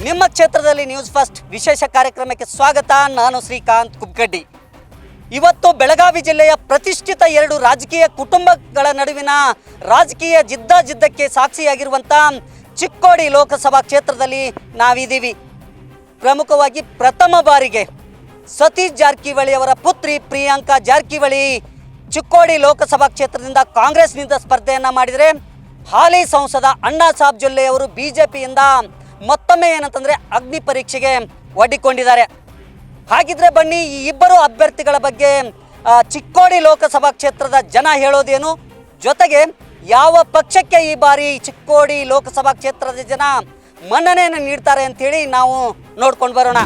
ನಿಮ್ಮ ಕ್ಷೇತ್ರದಲ್ಲಿ news first ವಿಶೇಷ ಕಾರ್ಯಕ್ರಮಕ್ಕೆ ಸ್ವಾಗತ. ನಾನು ಶ್ರೀಕಾಂತ್ ಕುಬ್ಗಡ್ಡಿ. ಇವತ್ತು ಬೆಳಗಾವಿ ಜಿಲ್ಲೆಯ ಪ್ರತಿಷ್ಠಿತ ಎರಡು ರಾಜಕೀಯ ಕುಟುಂಬಗಳ ನಡುವಿನ ರಾಜಕೀಯ ಜಿದ್ದಾಜಿದ್ದಕ್ಕೆ ಸಾಕ್ಷಿಯಾಗಿರುವಂಥ ಚಿಕ್ಕೋಡಿ ಲೋಕಸಭಾ ಕ್ಷೇತ್ರದಲ್ಲಿ ನಾವಿದ್ದೀವಿ. ಪ್ರಮುಖವಾಗಿ ಪ್ರಥಮ ಬಾರಿಗೆ ಸತೀಶ್ ಜಾರಕಿಹೊಳಿ ಅವರ ಪುತ್ರಿ ಪ್ರಿಯಾಂಕಾ ಜಾರಕಿಹೊಳಿ ಚಿಕ್ಕೋಡಿ ಲೋಕಸಭಾ ಕ್ಷೇತ್ರದಿಂದ ಕಾಂಗ್ರೆಸ್ನಿಂದ ಸ್ಪರ್ಧೆಯನ್ನು ಮಾಡಿದರೆ, ಹಾಲಿ ಸಂಸದ ಅಣ್ಣಾ ಸಾಹೇಬ್ ಜೊಲ್ಲೆ ಅವರು BJPಯಿಂದ ಮತ್ತೊಮ್ಮೆ ಏನಂತಂದರೆ ಅಗ್ನಿ ಪರೀಕ್ಷೆಗೆ ಒಡ್ಡಿಕೊಂಡಿದ್ದಾರೆ. ಹಾಗಿದ್ರೆ ಬನ್ನಿ, ಈ ಇಬ್ಬರು ಅಭ್ಯರ್ಥಿಗಳ ಬಗ್ಗೆ ಚಿಕ್ಕೋಡಿ ಲೋಕಸಭಾ ಕ್ಷೇತ್ರದ ಜನ ಹೇಳೋದೇನು, ಜೊತೆಗೆ ಯಾವ ಪಕ್ಷಕ್ಕೆ ಈ ಬಾರಿ ಚಿಕ್ಕೋಡಿ ಲೋಕಸಭಾ ಕ್ಷೇತ್ರದ ಜನ ಮನ್ನಣೆಯನ್ನು ನೀಡ್ತಾರೆ ಅಂಥೇಳಿ ನಾವು ನೋಡ್ಕೊಂಡು ಬರೋಣ.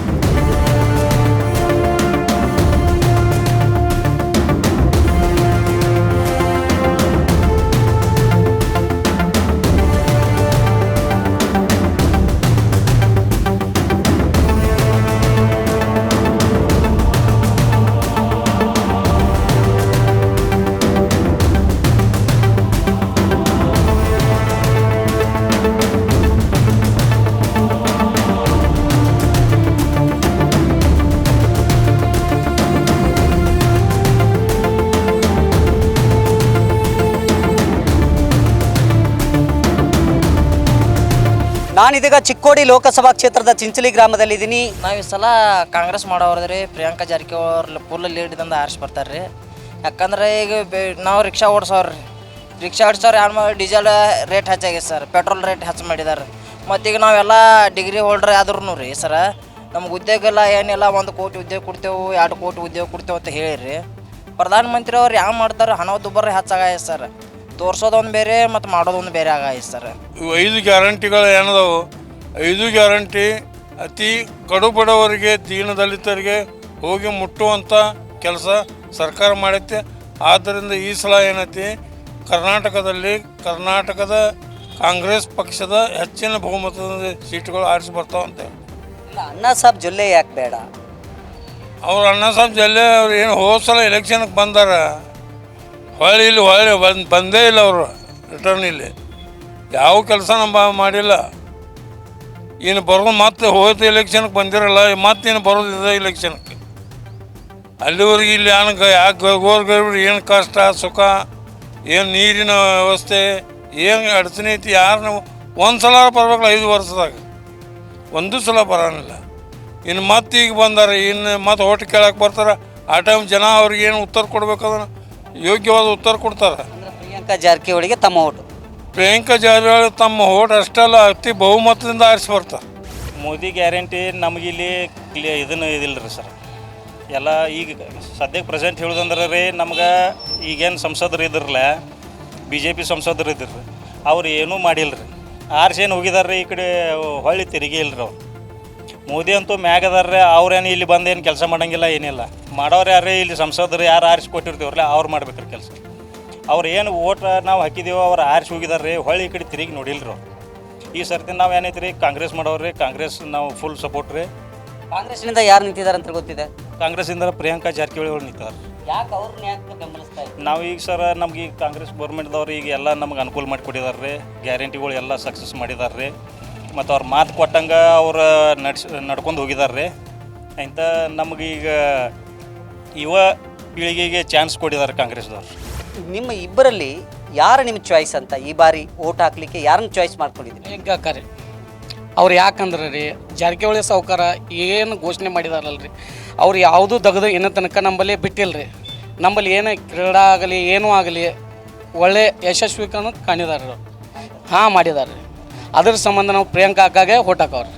ನಾನಿದೀಗ ಚಿಕ್ಕೋಡಿ ಲೋಕಸಭಾ ಕ್ಷೇತ್ರದ ಚಿಂಚಲಿ ಗ್ರಾಮದಲ್ಲಿದ್ದೀನಿ. ನಾವು ಈ ಸಲ ಕಾಂಗ್ರೆಸ್ ಮಾಡೋದ್ರಿ ಪ್ರಿಯಾಂಕಾ ಜಾರಕಿಹೊಳಿ ಫುಲ್ ಲೀಡ್ದಿಂದ ಆರಿಸಿ ಬರ್ತಾರೆ ರೀ. ಯಾಕಂದ್ರೆ ಈಗ ನಾವು ರಿಕ್ಷಾ ಓಡಿಸೋರಿ, ರಿಕ್ಷಾ ಓಡಿಸೋರು ಯಾರು ಡೀಸೆಲ್ ರೇಟ್ ಹೆಚ್ಚಾಗಿದೆ ಸರ್, ಪೆಟ್ರೋಲ್ ರೇಟ್ ಹೆಚ್ಚು ಮಾಡಿದ್ದಾರೆ. ಮತ್ತೀಗ ನಾವೆಲ್ಲ ಡಿಗ್ರಿ ಹೋಲ್ಡ್ರ್ ಆದ್ರೂ ರೀ ಸರ ನಮ್ಗೆ ಉದ್ಯೋಗ ಇಲ್ಲ ಏನಿಲ್ಲ, 1 ಕೋಟಿ ಉದ್ಯೋಗ ಕೊಡ್ತೇವೆ, 2 ಕೋಟಿ ಉದ್ಯೋಗ ಕೊಡ್ತೇವೆ ಅಂತ ಹೇಳಿರಿ. ಪ್ರಧಾನಮಂತ್ರಿ ಅವ್ರು ಯಾವ ಮಾಡ್ತಾರೆ, ಹಣ ದುಬ್ಬರ ಹೆಚ್ಚಾಗೈತೆ ಸರ್. ತೋರ್ಸೋದೊಂದು ಬೇರೆ ಮತ್ತು ಮಾಡೋದೊಂದು ಬೇರೆ ಆಗೈತೆ ಸರ್. 5 ಗ್ಯಾರಂಟಿಗಳು ಏನದವು, 5 ಗ್ಯಾರಂಟಿ ಅತಿ ಕಡು ಬಡವರಿಗೆ, ದೀನ ದಲಿತರಿಗೆ ಹೋಗಿ ಮುಟ್ಟುವಂಥ ಕೆಲಸ ಸರ್ಕಾರ ಮಾಡೈತೆ. ಆದ್ದರಿಂದ ಈ ಸಲ ಏನೈತಿ, ಕರ್ನಾಟಕದ ಕಾಂಗ್ರೆಸ್ ಪಕ್ಷದ ಹೆಚ್ಚಿನ ಬಹುಮತದ ಸೀಟುಗಳು ಆರಿಸಿ ಬರ್ತಾವಂತೆ. ಅಣ್ಣಾ ಸಾಹೇಬ್ ಜೊಲ್ಲೆ ಯಾಕೆ ಬೇಡ? ಅವ್ರು ಅಣ್ಣಾ ಸಾಹೇಬ್ ಜೊಲ್ಲೆ ಅವ್ರು ಏನು ಹೋದ ಸಲ ಎಲೆಕ್ಷನ್ಗೆ ಬಂದಾರ, ಹೊಳ್ಳಿ ಬಂದೇ ಇಲ್ಲ ಅವರು ರಿಟರ್ನ್. ಇಲ್ಲಿ ಯಾವ ಕೆಲಸ ಮಾಡಿಲ್ಲ. ಇನ್ನು ಬರೋದು ಮತ್ತೆ ಹೋದ ಎಲೆಕ್ಷನ್ಗೆ ಬಂದಿರಲ್ಲ, ಮತ್ತೇನು ಬರೋದಿದೆ ಎಲೆಕ್ಷನ್ಗೆ. ಅಲ್ಲಿವರೆಗೆ ಇಲ್ಲಿ ಯಾಕೆ ಗೋರ್ಗರು ಏನು ಕಷ್ಟ ಸುಖ, ಏನು ನೀರಿನ ವ್ಯವಸ್ಥೆ, ಏನು ಅಡಚಣೆ ಐತಿ, ಯಾರನ್ನ ಒಂದು ಸಲ ಬರ್ಬೇಕಲ್ಲ 5 ವರ್ಷದಾಗ, ಒಂದು ಸಲ ಬರೋನಿಲ್ಲ. ಇನ್ನು ಮತ್ತೆ ಈಗ ಬಂದಾರೆ, ಇನ್ನು ಮತ್ತೆ ಓಟ್ ಕೇಳಕ್ಕೆ ಬರ್ತಾರೆ. ಆ ಟೈಮ್ ಜನ ಅವ್ರಿಗೆ ಏನು ಉತ್ತರ ಕೊಡ್ಬೇಕದನ್ನು ಯೋಗ್ಯವಾದ ಉತ್ತರ ಕೊಡ್ತಾರೆ. ಪ್ರಿಯಾಂಕಾ ಜಾರಕಿಹೊಳಿಗೆ ತಮ್ಮ ಓಟು. ಪ್ರಿಯಾಂಕಾ ಜಾರಕಿಹೊಳಿ ತಮ್ಮ ಓಟ್ ಅಷ್ಟೆಲ್ಲ ಅತಿ ಬಹುಮತದಿಂದ ಆರಿಸಿ ಬರ್ತಾರೆ. ಮೋದಿ ಗ್ಯಾರಂಟಿ ನಮಗಿಲ್ಲಿ ಇದನ್ನು ಇದಿಲ್ಲ ರೀ ಸರ್. ಎಲ್ಲ ಈಗ ಸದ್ಯಕ್ಕೆ ಪ್ರೆಸೆಂಟ್ ಹೇಳೋದಂದ್ರೆ ರೀ, ನಮ್ಗೆ ಈಗೇನು ಸಂಸದರು ಇದ್ರಲ್ಲ, BJP ಸಂಸದರು ಇದ್ರಿ, ಅವ್ರು ಏನೂ ಮಾಡಿಲ್ಲ ರೀ. ಆರ್ಸೇನು ಹೋಗಿದಾರೆ ರೀ, ಈ ಕಡೆ ಹೊಳ್ಳಿ ತಿರುಗಿ ಇಲ್ಲರಿ ಅವ್ರು. ಮೋದಿ ಅಂತೂ ಮ್ಯಾಗ ಅದಾರ್ರಿ, ಅವ್ರೇನು ಇಲ್ಲಿ ಬಂದೇನು ಕೆಲಸ ಮಾಡೋಂಗಿಲ್ಲ, ಏನಿಲ್ಲ. ಮಾಡೋರು ಯಾರೇ ಇಲ್ಲಿ ಸಂಸದರು ಯಾರು ಆರಿಸಿ ಕೊಟ್ಟಿರ್ತೀವ್ರಲ್ಲ ಅವ್ರು ಮಾಡ್ಬೇಕ್ರಿ ಕೆಲಸ. ಅವ್ರು ಏನು ಓಟ್ ನಾವು ಹಾಕಿದ್ದೀವೋ ಅವ್ರು ಆರಿಸಿ ಹೋಗಿದಾರೆ ರೀ, ಹೊಳ್ಳಿ ಈ ಕಡೆ ತಿರುಗಿ ನೋಡಿಲ್ರಿ ಅವ್ರು. ಈ ಸರ್ತಿ ನಾವು ಏನೈತೆ ರೀ, ಕಾಂಗ್ರೆಸ್ ಮಾಡೋರು, ಕಾಂಗ್ರೆಸ್ ನಾವು ಫುಲ್ ಸಪೋರ್ಟ್ ರೀ. ಕಾಂಗ್ರೆಸ್ನಿಂದ ಯಾರು ನಿಂತಿದ್ದಾರೆ ಅಂತ ಗೊತ್ತಿದೆ? ಕಾಂಗ್ರೆಸ್ಸಿಂದ ಪ್ರಿಯಾಂಕಾ ಜಾರಕಿಹೊಳಿ ಅವ್ರು ನಿಂತಾರೆ. ಯಾಕೆ ಅವ್ರನ್ನ ಯಾಕೆ ಬೆಂಬಲಿಸ್ತಾ ಇದ್ದಾರೆ? ನಾವು ಈಗ ಸರ್ ನಮ್ಗೆ ಈಗ ಕಾಂಗ್ರೆಸ್ ಗೌರ್ಮೆಂಟ್ದವ್ರು ಈಗ ಎಲ್ಲ ನಮ್ಗೆ ಅನುಕೂಲ ಮಾಡಿಕೊಟ್ಟಿದ್ದಾರೆ ರೀ, ಗ್ಯಾರಂಟಿಗಳು ಎಲ್ಲ ಸಕ್ಸಸ್ ಮಾಡಿದ್ದಾರೆ ರೀ. ಮತ್ತು ಅವ್ರು ಮಾತು ಕೊಟ್ಟಂಗೆ ಅವ್ರು ನಡ್ಕೊಂಡು ಹೋಗಿದ್ದಾರೆ ರೀ. ಇಂಥ ನಮಗೀಗ ಯುವ ಪೀಳಿಗೆಗೆ ಚಾನ್ಸ್ ಕೊಟ್ಟಿದ್ದಾರೆ ಕಾಂಗ್ರೆಸ್ದವ್ರು. ನಿಮ್ಮ ಇಬ್ಬರಲ್ಲಿ ಯಾರು ನಿಮ್ಮ ಚಾಯ್ಸ್ ಅಂತ ಈ ಬಾರಿ ಓಟ್ ಹಾಕ್ಲಿಕ್ಕೆ ಯಾರನ್ನ ಚಾಯ್ಸ್ ಮಾಡ್ಕೊಂಡಿದ್ದೀರಿ? ಕರೆ ಅವ್ರು ಯಾಕಂದ್ರೆ ರೀ, ಜಾರಕಿಹೊಳಿ ಸಾವ್ಕಾರ ಏನು ಘೋಷಣೆ ಮಾಡಿದಾರಲ್ರಿ, ಅವ್ರು ಯಾವುದೂ ತೆಗೆದು ಇನ್ನೂ ತನಕ ನಂಬಲ್ಲಿ ಬಿಟ್ಟಿಲ್ಲ ರೀ. ನಂಬಲ್ಲಿ ಏನು ಕ್ರೀಡಾ ಆಗಲಿ ಏನೂ ಆಗಲಿ ಒಳ್ಳೆ ಯಶಸ್ವಿ ಕಾಣಿದಾರೆ ಅವರು. ಹಾಂ ಮಾಡಿದ್ದಾರೆ ರೀ. ಅದ್ರ ಸಂಬಂಧ ನಾವು ಪ್ರಿಯಾಂಕಾ ಅಕ್ಕಾಗೆ ಓಟ್ ಹಾಕವ್ರಿ.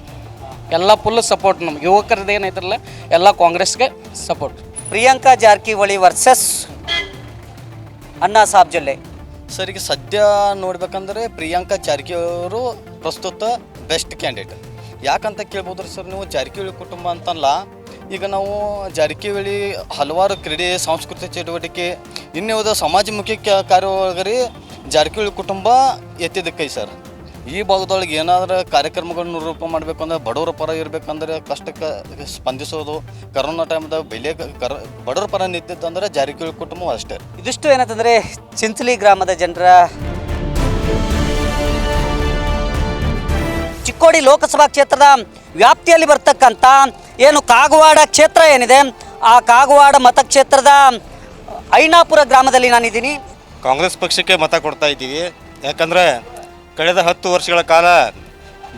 ಎಲ್ಲ ಫುಲ್ ಸಪೋರ್ಟ್ ನಮ್ಗೆ ಯುವಕರದ್ದು ಏನೈತ್ರಲ್ಲ ಎಲ್ಲ ಕಾಂಗ್ರೆಸ್ಗೆ support. Priyanka Jarkiholi versus Anna Saheb Jolle. Sir, ಈಗ ಸದ್ಯ ನೋಡ್ಬೇಕಂದ್ರೆ ಪ್ರಿಯಾಂಕಾ ಜಾರಕಿಹೊಳಿ ಅವರು ಪ್ರಸ್ತುತ ಬೆಸ್ಟ್ ಕ್ಯಾಂಡಿಡೇಟ್. ಯಾಕಂತ ಕೇಳ್ಬೋದ್ರಿ ಸರ್ ನೀವು, ಜಾರಕಿಹೊಳಿ ಕುಟುಂಬ ಅಂತಲ್ಲ, ಈಗ ನಾವು ಜಾರಕಿಹೊಳಿ ಹಲವಾರು ಕ್ರೀಡೆ, ಸಾಂಸ್ಕೃತಿಕ ಚಟುವಟಿಕೆ, ಇನ್ನುವುದ ಸಮಾಜಮುಖಿ ಕಾರ್ಯವಾಗಿ ಜಾರಕಿಹೊಳಿ ಕುಟುಂಬ ಎತ್ತಿದ ಕೈ ಸರ್. ಈ ಭಾಗದೊಳಗೆ ಏನಾದರೂ ಕಾರ್ಯಕ್ರಮಗಳನ್ನು ರೂಪ ಮಾಡಬೇಕು ಅಂದ್ರೆ, ಬಡವರ ಪರ ಇರಬೇಕಂದ್ರೆ, ಕಷ್ಟಕ್ಕೆ ಸ್ಪಂದಿಸೋದು, ಕರೋನಾ ಟೈಮ್ದಾಗ ಬಡವರ ಪರ ನಿಂತಿದ್ದಂದ್ರೆ ಜಾರಕಿಹೊಳಿ ಕುಟುಂಬ ಅಷ್ಟೇ. ಇದಿಷ್ಟು ಏನಂತಂದರೆ ಚಿಂಚಲಿ ಗ್ರಾಮದ ಜನರ ಚಿಕ್ಕೋಡಿ ಲೋಕಸಭಾ ಕ್ಷೇತ್ರದ ವ್ಯಾಪ್ತಿಯಲ್ಲಿ ಬರ್ತಕ್ಕಂಥ ಏನು ಕಾಗವಾಡ ಕ್ಷೇತ್ರ ಏನಿದೆ, ಆ ಕಾಗವಾಡ ಮತಕ್ಷೇತ್ರದ ಐನಾಪುರ ಗ್ರಾಮದಲ್ಲಿ ನಾನಿದ್ದೀನಿ. ಕಾಂಗ್ರೆಸ್ ಪಕ್ಷಕ್ಕೆ ಮತ ಕೊಡ್ತಾ ಇದ್ದೀವಿ. ಯಾಕಂದರೆ ಕಳೆದ 10 ವರ್ಷಗಳ ಕಾಲ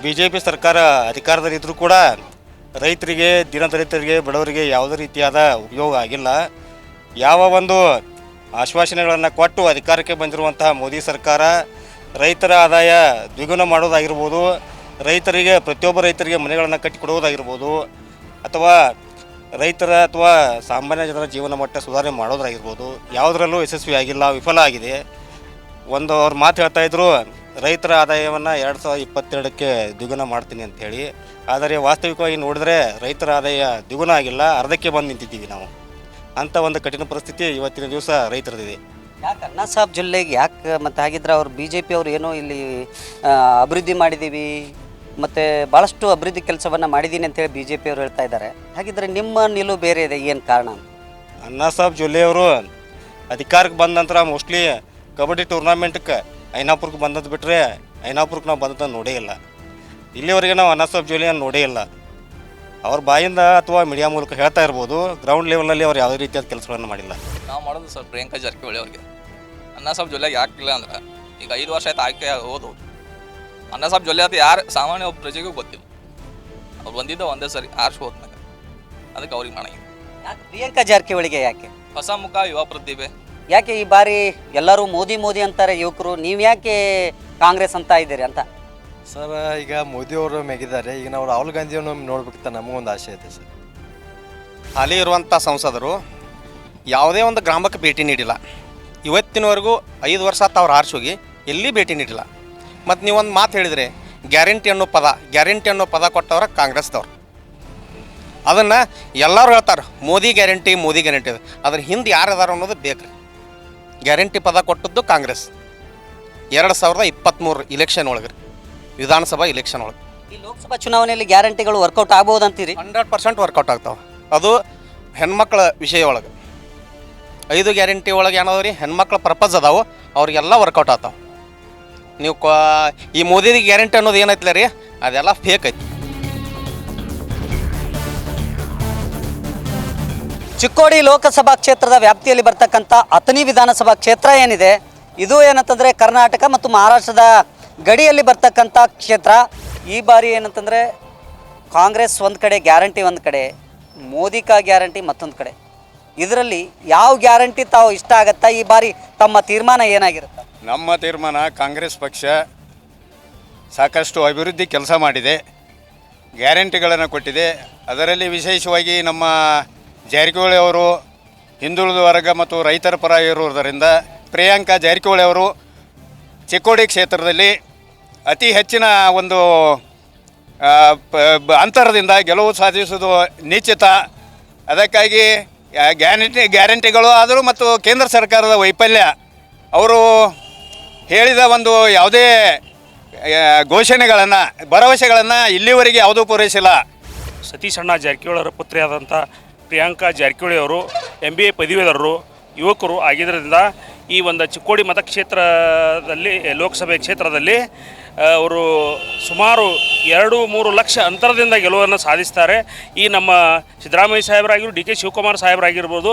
ಬಿ ಜೆ ಪಿ ಸರ್ಕಾರ ಅಧಿಕಾರದಲ್ಲಿದ್ದರೂ ಕೂಡ ರೈತರಿಗೆ, ದಿನದಲಿತರಿಗೆ, ಬಡವರಿಗೆ ಯಾವುದೇ ರೀತಿಯಾದ ಉಪಯೋಗ ಆಗಿಲ್ಲ. ಯಾವ ಒಂದು ಆಶ್ವಾಸನೆಗಳನ್ನು ಕೊಟ್ಟು ಅಧಿಕಾರಕ್ಕೆ ಬಂದಿರುವಂತಹ ಮೋದಿ ಸರ್ಕಾರ ರೈತರ ಆದಾಯ ದ್ವಿಗುಣ ಮಾಡೋದಾಗಿರ್ಬೋದು, ರೈತರಿಗೆ ಪ್ರತಿಯೊಬ್ಬ ರೈತರಿಗೆ ಮನೆಗಳನ್ನು ಕಟ್ಟಿಕೊಡುವುದಾಗಿರ್ಬೋದು, ಅಥವಾ ರೈತರ ಅಥವಾ ಸಾಮಾನ್ಯ ಜನರ ಜೀವನ ಮಟ್ಟ ಸುಧಾರಣೆ ಮಾಡೋದಾಗಿರ್ಬೋದು, ಯಾವುದರಲ್ಲೂ ಯಶಸ್ವಿಯಾಗಿಲ್ಲ, ವಿಫಲ ಆಗಿದೆ. ಅವ್ರು ಮಾತು ಹೇಳ್ತಾಯಿದ್ರು, ರೈತರ ಆದಾಯವನ್ನು 2022ಕ್ಕೆ ದ್ವಿಗುಣ ಮಾಡ್ತೀನಿ ಅಂಥೇಳಿ. ಆದರೆ ವಾಸ್ತವಿಕವಾಗಿ ನೋಡಿದ್ರೆ ರೈತರ ಆದಾಯ ದ್ವಿಗುಣ ಆಗಿಲ್ಲ, ಅರ್ಧಕ್ಕೆ ಬಂದು ನಿಂತಿದ್ದೀವಿ ನಾವು. ಅಂಥ ಒಂದು ಕಠಿಣ ಪರಿಸ್ಥಿತಿ ಇವತ್ತಿನ ದಿವಸ ರೈತರದಿದೆ. ಯಾಕೆ ಅಣ್ಣಾ ಸಾಹೇಬ್ ಜೊಲ್ಲೆಗೆ ಯಾಕೆ ಮತ್ತು ಹಾಗಿದ್ರೆ ಅವ್ರು ಬಿ ಜೆ ಪಿ ಅವರು ಏನೋ ಇಲ್ಲಿ ಅಭಿವೃದ್ಧಿ ಮಾಡಿದ್ದೀವಿ ಮತ್ತು ಭಾಳಷ್ಟು ಅಭಿವೃದ್ಧಿ ಕೆಲಸವನ್ನು ಮಾಡಿದ್ದೀನಿ ಅಂತೇಳಿ ಬಿ ಜೆ ಪಿಯವರು ಹೇಳ್ತಾ ಇದ್ದಾರೆ. ಹಾಗಿದ್ರೆ ನಿಮ್ಮ ನಿಲುವು ಬೇರೆ ಇದೆ, ಏನು ಕಾರಣ? ಅಣ್ಣಾ ಸಾಹೇಬ್ ಜೊಲ್ಲೆಯವರು ಅಧಿಕಾರಕ್ಕೆ ಬಂದ ನಂತರ ಮೋಸ್ಟ್ಲಿ ಕಬಡ್ಡಿ ಟೂರ್ನಾಮೆಂಟ್ಗೆ ಐನಾಪುರಕ್ಕೆ ಬಂದದ್ದು ಬಿಟ್ಟರೆ ಐನಾಪುರಕ್ಕೆ ನಾವು ಬಂದದ್ದು ನೋಡೇ ಇಲ್ಲ. ಇಲ್ಲಿವರೆಗೆ ನಾವು ಅಣ್ಣಾ ಸಾಹೇಬ್ ಜೊಲ್ಲೆಯನ್ನು ನೋಡೇ ಇಲ್ಲ. ಅವ್ರ ಬಾಯಿಂದ ಅಥವಾ ಮೀಡಿಯಾ ಮೂಲಕ ಹೇಳ್ತಾ ಇರ್ಬೋದು, ಗ್ರೌಂಡ್ ಲೆವೆಲಲ್ಲಿ ಅವ್ರು ಯಾವುದೇ ರೀತಿಯಾದ ಕೆಲಸಗಳನ್ನು ಮಾಡಿಲ್ಲ. ನಾವು ಮಾಡೋದು ಸರ್ ಪ್ರಿಯಾಂಕಾ ಜಾರಕಿಹೊಳಿ ಅವ್ರಿಗೆ. ಅಣ್ಣಾ ಸಾಹೇಬ್ ಜೊಲ್ಲೆಗೆ ಯಾಕಿಲ್ಲ ಅಂದ್ರೆ ಈಗ 5 ವರ್ಷ ಆಯ್ತು ಆಯ್ಕೆ ಹೋದು. ಅಣ್ಣಾ ಸಾಹೇಬ್ ಜೊಲ್ಲೆ ಅಂತ ಯಾರು ಸಾಮಾನ್ಯ ಒಬ್ಬ ಪ್ರಜೆಗೂ ಗೊತ್ತಿಲ್ಲ. ಅವ್ರು ಬಂದಿದ್ದ ಒಂದೇ ಸರಿ ಆರ್ಶ್ ಹೋದ್ನಾಗ, ಅದಕ್ಕೆ ಅವ್ರಿಗೆ ಮಾಡಂಗಿಲ್ಲ. ಯಾಕೆ ಪ್ರಿಯಾಂಕಾ ಜಾರಕಿಹೊಳಿಗೆ ಯಾಕೆ? ಹೊಸ ಮುಖ, ಯುವ ಪ್ರತಿಭೆ. ಯಾಕೆ ಈ ಬಾರಿ ಎಲ್ಲರೂ ಮೋದಿ ಮೋದಿ ಅಂತಾರೆ ಯುವಕರು, ನೀವು ಯಾಕೆ ಕಾಂಗ್ರೆಸ್ ಅಂತ ಇದ್ದೀರಿ ಅಂತ? ಸರ್, ಈಗ ಮೋದಿಯವರು ಮೆಗಿದ್ದಾರೆ, ಈಗ ನಾವು ರಾಹುಲ್ ಗಾಂಧಿಯನ್ನು ನೋಡ್ಬೇಕಂತ ನಮಗೊಂದು ಆಸೆ ಐತೆ ಸರ್. ಹಾಲಿ ಇರುವಂಥ ಸಂಸದರು ಯಾವುದೇ ಒಂದು ಗ್ರಾಮಕ್ಕೆ ಭೇಟಿ ನೀಡಿಲ್ಲ. ಇವತ್ತಿನವರೆಗೂ 5 ವರ್ಷ ಆತ ಅವ್ರು ಆರ್ಸೋಗಿ ಎಲ್ಲಿ ಭೇಟಿ ನೀಡಿಲ್ಲ. ಮತ್ತು ನೀವೊಂದು ಮಾತು ಹೇಳಿದರೆ ಗ್ಯಾರಂಟಿ ಅನ್ನೋ ಪದ ಕೊಟ್ಟವ್ರ ಕಾಂಗ್ರೆಸ್ದವ್ರು. ಅದನ್ನು ಎಲ್ಲರೂ ಹೇಳ್ತಾರೆ, ಮೋದಿ ಗ್ಯಾರಂಟಿ ಅದ್ರ ಹಿಂದೆ ಯಾರು ಅದಾರ ಅನ್ನೋದು ಬೇಕು. ಗ್ಯಾರಂಟಿ ಪದ ಕೊಟ್ಟದ್ದು ಕಾಂಗ್ರೆಸ್ 2023 ಇಲೆಕ್ಷನ್ ಒಳಗೆ, ವಿಧಾನಸಭಾ ಇಲೆಕ್ಷನ್ ಒಳಗೆ. ಈ ಲೋಕಸಭಾ ಚುನಾವಣೆಯಲ್ಲಿ ಗ್ಯಾರಂಟಿಗಳು ವರ್ಕೌಟ್ ಆಗ್ಬೋದು ಅಂತೀರಿ? 100% ವರ್ಕೌಟ್ ಆಗ್ತಾವೆ. ಅದು ಹೆಣ್ಮಕ್ಳ ವಿಷಯ ಒಳಗೆ 5 ಗ್ಯಾರಂಟಿ ಒಳಗೆ ಏನದವ ರೀ, ಹೆಣ್ಮಕ್ಳ ಪರ್ಪಸ್ ಅದಾವೆ, ಅವ್ರಿಗೆಲ್ಲ ವರ್ಕೌಟ್ ಆಗ್ತಾವೆ. ನೀವು ಈ ಮೋದಿ ಗ್ಯಾರಂಟಿ ಅನ್ನೋದು ಏನೈತಿಲ್ಲ ರೀ, ಅದೆಲ್ಲ ಫೇಕ್ ಐತಿ. ಚಿಕ್ಕೋಡಿ ಲೋಕಸಭಾ ಕ್ಷೇತ್ರದ ವ್ಯಾಪ್ತಿಯಲ್ಲಿ ಬರ್ತಕ್ಕಂಥ ಅಥಣಿ ವಿಧಾನಸಭಾ ಕ್ಷೇತ್ರ ಏನಿದೆ, ಇದು ಏನಂತಂದರೆ ಕರ್ನಾಟಕ ಮತ್ತು ಮಹಾರಾಷ್ಟ್ರದ ಗಡಿಯಲ್ಲಿ ಬರ್ತಕ್ಕಂಥ ಕ್ಷೇತ್ರ. ಈ ಬಾರಿ ಏನಂತಂದರೆ ಕಾಂಗ್ರೆಸ್ ಒಂದು ಕಡೆ ಗ್ಯಾರಂಟಿ, ಒಂದು ಕಡೆ ಮೋದಿ ಕಾ ಗ್ಯಾರಂಟಿ ಮತ್ತೊಂದು ಕಡೆ. ಇದರಲ್ಲಿ ಯಾವ ಗ್ಯಾರಂಟಿ ತಾವು ಇಷ್ಟ ಆಗತ್ತಾ? ಈ ಬಾರಿ ತಮ್ಮ ತೀರ್ಮಾನ ಏನಾಗಿರುತ್ತೆ? ನಮ್ಮ ತೀರ್ಮಾನ, ಕಾಂಗ್ರೆಸ್ ಪಕ್ಷ ಸಾಕಷ್ಟು ಅಭಿವೃದ್ಧಿ ಕೆಲಸ ಮಾಡಿದೆ, ಗ್ಯಾರಂಟಿಗಳನ್ನು ಕೊಟ್ಟಿದೆ. ಅದರಲ್ಲಿ ವಿಶೇಷವಾಗಿ ನಮ್ಮ ಜಾರಕಿಹೊಳಿ ಅವರು ಹಿಂದುಳಿದ ವರ್ಗ ಮತ್ತು ರೈತರ ಪರ ಇರುವುದರಿಂದ ಪ್ರಿಯಾಂಕಾ ಜಾರಕಿಹೊಳಿ ಅವರು ಚಿಕ್ಕೋಡಿ ಕ್ಷೇತ್ರದಲ್ಲಿ ಅತಿ ಹೆಚ್ಚಿನ ಒಂದು ಅಂತರದಿಂದ ಗೆಲುವು ಸಾಧಿಸುವುದು ನಿಶ್ಚಿತ. ಅದಕ್ಕಾಗಿ ಗ್ಯಾರಂಟಿಗಳು ಆದರೂ ಮತ್ತು ಕೇಂದ್ರ ಸರ್ಕಾರದ ವೈಫಲ್ಯ, ಅವರು ಹೇಳಿದ ಒಂದು ಯಾವುದೇ ಘೋಷಣೆಗಳನ್ನು, ಭರವಸೆಗಳನ್ನು ಇಲ್ಲಿವರೆಗೆ ಯಾವುದೂ ಪೂರೈಸಿಲ್ಲ. ಸತೀಶ್ ಅಣ್ಣ ಜಾರಕಿಹೊಳಿಯವರ ಪುತ್ರಿಯಾದಂಥ ಪ್ರಿಯಾಂಕಾ ಜಾರಕಿಹೊಳಿ ಅವರು MBA ಪದವೀಧರರು, ಯುವಕರು ಆಗಿದ್ದರಿಂದ ಈ ಒಂದು ಚಿಕ್ಕೋಡಿ ಮತಕ್ಷೇತ್ರದಲ್ಲಿ, ಲೋಕಸಭೆ ಕ್ಷೇತ್ರದಲ್ಲಿ ಅವರು ಸುಮಾರು 2-3 ಲಕ್ಷ ಅಂತರದಿಂದ ಗೆಲುವನ್ನು ಸಾಧಿಸ್ತಾರೆ. ಈ ನಮ್ಮ ಸಿದ್ದರಾಮಯ್ಯ ಸಾಹೇಬರಾಗಿರ್ಬೋದು, DK ಶಿವಕುಮಾರ್ ಸಾಹೇಬರಾಗಿರ್ಬೋದು,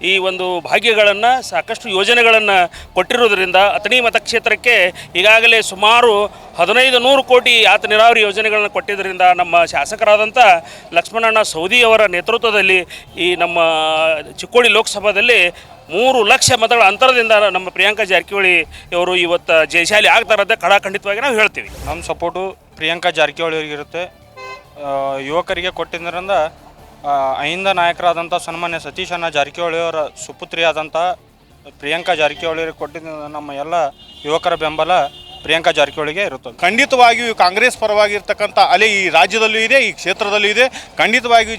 ಈ ಒಂದು ಭಾಗ್ಯಗಳನ್ನು, ಸಾಕಷ್ಟು ಯೋಜನೆಗಳನ್ನು ಕೊಟ್ಟಿರೋದ್ರಿಂದ ಅಥಣಿ ಮತಕ್ಷೇತ್ರಕ್ಕೆ ಈಗಾಗಲೇ ಸುಮಾರು 1500 ಕೋಟಿ ಆತ ನೀರಾವರಿ ಯೋಜನೆಗಳನ್ನು ಕೊಟ್ಟಿದ್ದರಿಂದ ನಮ್ಮ ಶಾಸಕರಾದಂಥ ಲಕ್ಷ್ಮಣಣ್ಣ ಸವದಿ ಅವರ ನೇತೃತ್ವದಲ್ಲಿ ಈ ನಮ್ಮ ಚಿಕ್ಕೋಡಿ ಲೋಕಸಭಾದಲ್ಲಿ 3 ಲಕ್ಷ ಮತಗಳ ಅಂತರದಿಂದ ನಮ್ಮ ಪ್ರಿಯಾಂಕಾ ಜಾರಕಿಹೊಳಿ ಅವರು ಇವತ್ತು ಜಯಶಾಲಿ ಆಗ್ತಾರಂತೆ ಖಡಾಖಂಡಿತವಾಗಿ ನಾವು ಹೇಳ್ತೀವಿ. ನಮ್ಮ ಸಪೋರ್ಟು ಪ್ರಿಯಾಂಕಾ ಜಾರಕಿಹೊಳಿ ಅವರಿಗಿರುತ್ತೆ. ಯುವಕರಿಗೆ ಕೊಟ್ಟಿದ್ದರಿಂದ ಅಹಿಂದ ನಾಯಕರಾದಂಥ ಸನ್ಮಾನ್ಯ ಸತೀಶ್ ಅಣ್ಣ ಜಾರಕಿಹೊಳಿಯವರ ಸುಪುತ್ರಿಯಾದಂಥ ಪ್ರಿಯಾಂಕಾ ಜಾರಕಿಹೊಳಿ ಕೊಟ್ಟಿದ್ದ ನಮ್ಮ ಎಲ್ಲ ಯುವಕರ ಬೆಂಬಲ ಪ್ರಿಯಾಂಕಾ ಜಾರಕಿಹೊಳಿಗೆ ಇರುತ್ತದೆ. ಖಂಡಿತವಾಗಿಯೂ ಕಾಂಗ್ರೆಸ್ ಪರವಾಗಿರ್ತಕ್ಕಂಥ ಅಲೆ ಈ ರಾಜ್ಯದಲ್ಲೂ ಇದೆ, ಈ ಕ್ಷೇತ್ರದಲ್ಲೂ ಇದೆ. ಖಂಡಿತವಾಗಿಯೂ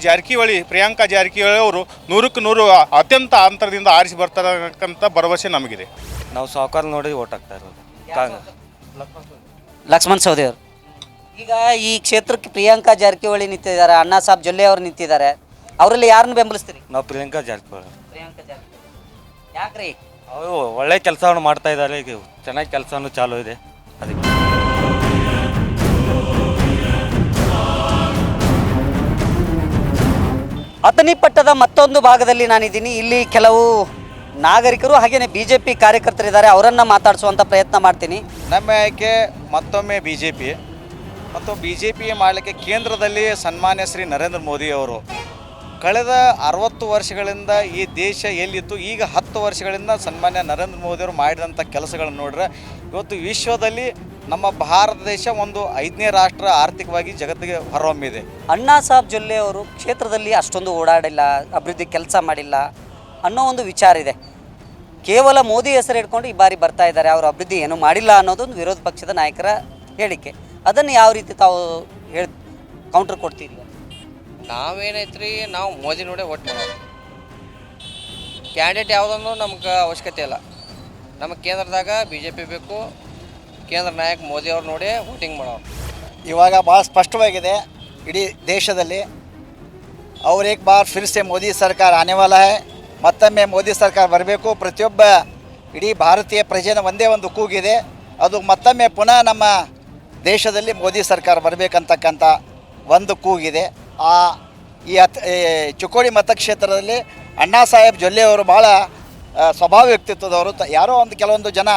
ಪ್ರಿಯಾಂಕಾ ಜಾರಕಿಹೊಳಿ ಅವರು 100ಕ್ಕೆ 100 ಅತ್ಯಂತ ಅಂತರದಿಂದ ಆರಿಸಿ ಬರ್ತಕ್ಕಂಥ ಭರವಸೆ ನಮಗಿದೆ. ನಾವು ಸಾವುಕಾರ ನೋಡಿ ಓಟ್ ಹಾಕ್ತಾ ಇರೋದು ಲಕ್ಷ್ಮಣ್ ಸವದಿ ಅವರು. ಈಗ ಈ ಕ್ಷೇತ್ರಕ್ಕೆ ಪ್ರಿಯಾಂಕಾ ಜಾರಕಿಹೊಳಿ ನಿಂತಿದ್ದಾರೆ, ಅಣ್ಣಾ ಸಾಹೇಬ್ ಜೊಲ್ಲೆ ಅವರು ನಿಂತಿದ್ದಾರೆ. ಅವರಲ್ಲಿ ಯಾರನ್ನು ಬೆಂಬಲಿಸ್ತೀರಿ? ನಾವು ಪ್ರಿಯಾಂಕಾ ಜಾರಕಿಹೊಳಿ. ಪ್ರಿಯಾಂಕಾ ಜಾರಕಿಹೊಳಿ ಯಾಕ್ರಿ? ಅವರು ಒಳ್ಳೆ ಕೆಲಸವನ್ನು ಮಾಡ್ತಾ ಇದ್ದಾರೆ, ಈಗ ಚೆನ್ನಾಗಿ ಕೆಲಸನೂ ಚಾಲೂ ಇದೆ ಅದಕ್ಕೆ. ಬದನಿಪಟ್ಟದ ಮತ್ತೊಂದು ಭಾಗದಲ್ಲಿ ನಾನಿದ್ದೀನಿ. ಇಲ್ಲಿ ಕೆಲವು ನಾಗರಿಕರು ಹಾಗೆಯೇ BJP ಕಾರ್ಯಕರ್ತರಿದ್ದಾರೆ, ಅವರನ್ನು ಮಾತಾಡಿಸುವಂಥ ಪ್ರಯತ್ನ ಮಾಡ್ತೀನಿ. ನಮ್ಮ ಆಯ್ಕೆ ಮತ್ತೊಮ್ಮೆ BJP ಮತ್ತು BJP ಮಾಡಲಿಕ್ಕೆ ಕೇಂದ್ರದಲ್ಲಿ ಸನ್ಮಾನ್ಯ ಶ್ರೀ ನರೇಂದ್ರ ಮೋದಿ ಅವರು ಕಳೆದ 60 ವರ್ಷಗಳಿಂದ ಈ ದೇಶ ಎಲ್ಲಿತ್ತು, ಈಗ 10 ವರ್ಷಗಳಿಂದ ಸನ್ಮಾನ್ಯ ನರೇಂದ್ರ ಮೋದಿಯವರು ಮಾಡಿದಂಥ ಕೆಲಸಗಳನ್ನು ನೋಡ್ರೆ ಇವತ್ತು ವಿಶ್ವದಲ್ಲಿ ನಮ್ಮ ಭಾರತ ದೇಶ ಒಂದು 5ನೇ ರಾಷ್ಟ್ರ ಆರ್ಥಿಕವಾಗಿ ಜಗತ್ತಿಗೆ ಹೊರಹೊಮ್ಮಿದೆ. ಅಣ್ಣಾ ಸಾಹೇಬ್ ಜೊಲ್ಲೆ ಅವರು ಕ್ಷೇತ್ರದಲ್ಲಿ ಅಷ್ಟೊಂದು ಓಡಾಡಿಲ್ಲ, ಅಭಿವೃದ್ಧಿ ಕೆಲಸ ಮಾಡಿಲ್ಲ ಅನ್ನೋ ಒಂದು ವಿಚಾರ ಇದೆ. ಕೇವಲ ಮೋದಿ ಹೆಸರು ಇಟ್ಕೊಂಡು ಈ ಬಾರಿ ಬರ್ತಾ ಇದ್ದಾರೆ, ಅವರು ಅಭಿವೃದ್ಧಿ ಏನೂ ಮಾಡಿಲ್ಲ ಅನ್ನೋದೊಂದು ವಿರೋಧ ಪಕ್ಷದ ನಾಯಕರ ಹೇಳಿಕೆ. ಅದನ್ನು ಯಾವ ರೀತಿ ತಾವು ಕೌಂಟರ್ ಕೊಡ್ತೀರಿ? ನಾವೇನೈತ್ರಿ, ನಾವು ಮೋದಿ ನೋಡೇ ವೋಟ್ ಮಾಡೋದು. ಕ್ಯಾಂಡಿಡೇಟ್ ಯಾವುದನ್ನು ನಮ್ಗೆ ಅವಶ್ಯಕತೆ ಇಲ್ಲ. ನಮಗೆ ಕೇಂದ್ರದಾಗ BJP ಬೇಕು, ಕೇಂದ್ರ ನಾಯಕ ಮೋದಿ ಅವ್ರು ನೋಡಿ ವೋಟಿಂಗ್ ಮಾಡೋರು. ಇವಾಗ ಭಾಳ ಸ್ಪಷ್ಟವಾಗಿದೆ ಇಡೀ ದೇಶದಲ್ಲಿ, ಅವ್ರು ಏಕ್ ಬಾರ್ ಫಿರ್ಸೆ ಮೋದಿ ಸರ್ಕಾರ ಆನೆ ವಾಲಾ ಹೈ, ಮತ್ತೊಮ್ಮೆ ಮೋದಿ ಸರ್ಕಾರ ಬರಬೇಕು. ಪ್ರತಿಯೊಬ್ಬ ಇಡೀ ಭಾರತೀಯ ಪ್ರಜೆನ ಒಂದೇ ಒಂದು ಕೂಗಿದೆ, ಅದು ಮತ್ತೊಮ್ಮೆ ಪುನಃ ನಮ್ಮ ದೇಶದಲ್ಲಿ ಮೋದಿ ಸರ್ಕಾರ ಬರಬೇಕಂತಕ್ಕಂಥ ಒಂದು ಕೂಗಿದೆ. ಈ ಚಿಕ್ಕೋಡಿ ಮತಕ್ಷೇತ್ರದಲ್ಲಿ ಅಣ್ಣಾ ಸಾಹೇಬ್ ಜೊಲ್ಲೆ ಅವರು ಭಾಳ ಸ್ವಭಾವ ವ್ಯಕ್ತಿತ್ವದವರು. ಯಾರೋ ಕೆಲವೊಂದು ಜನ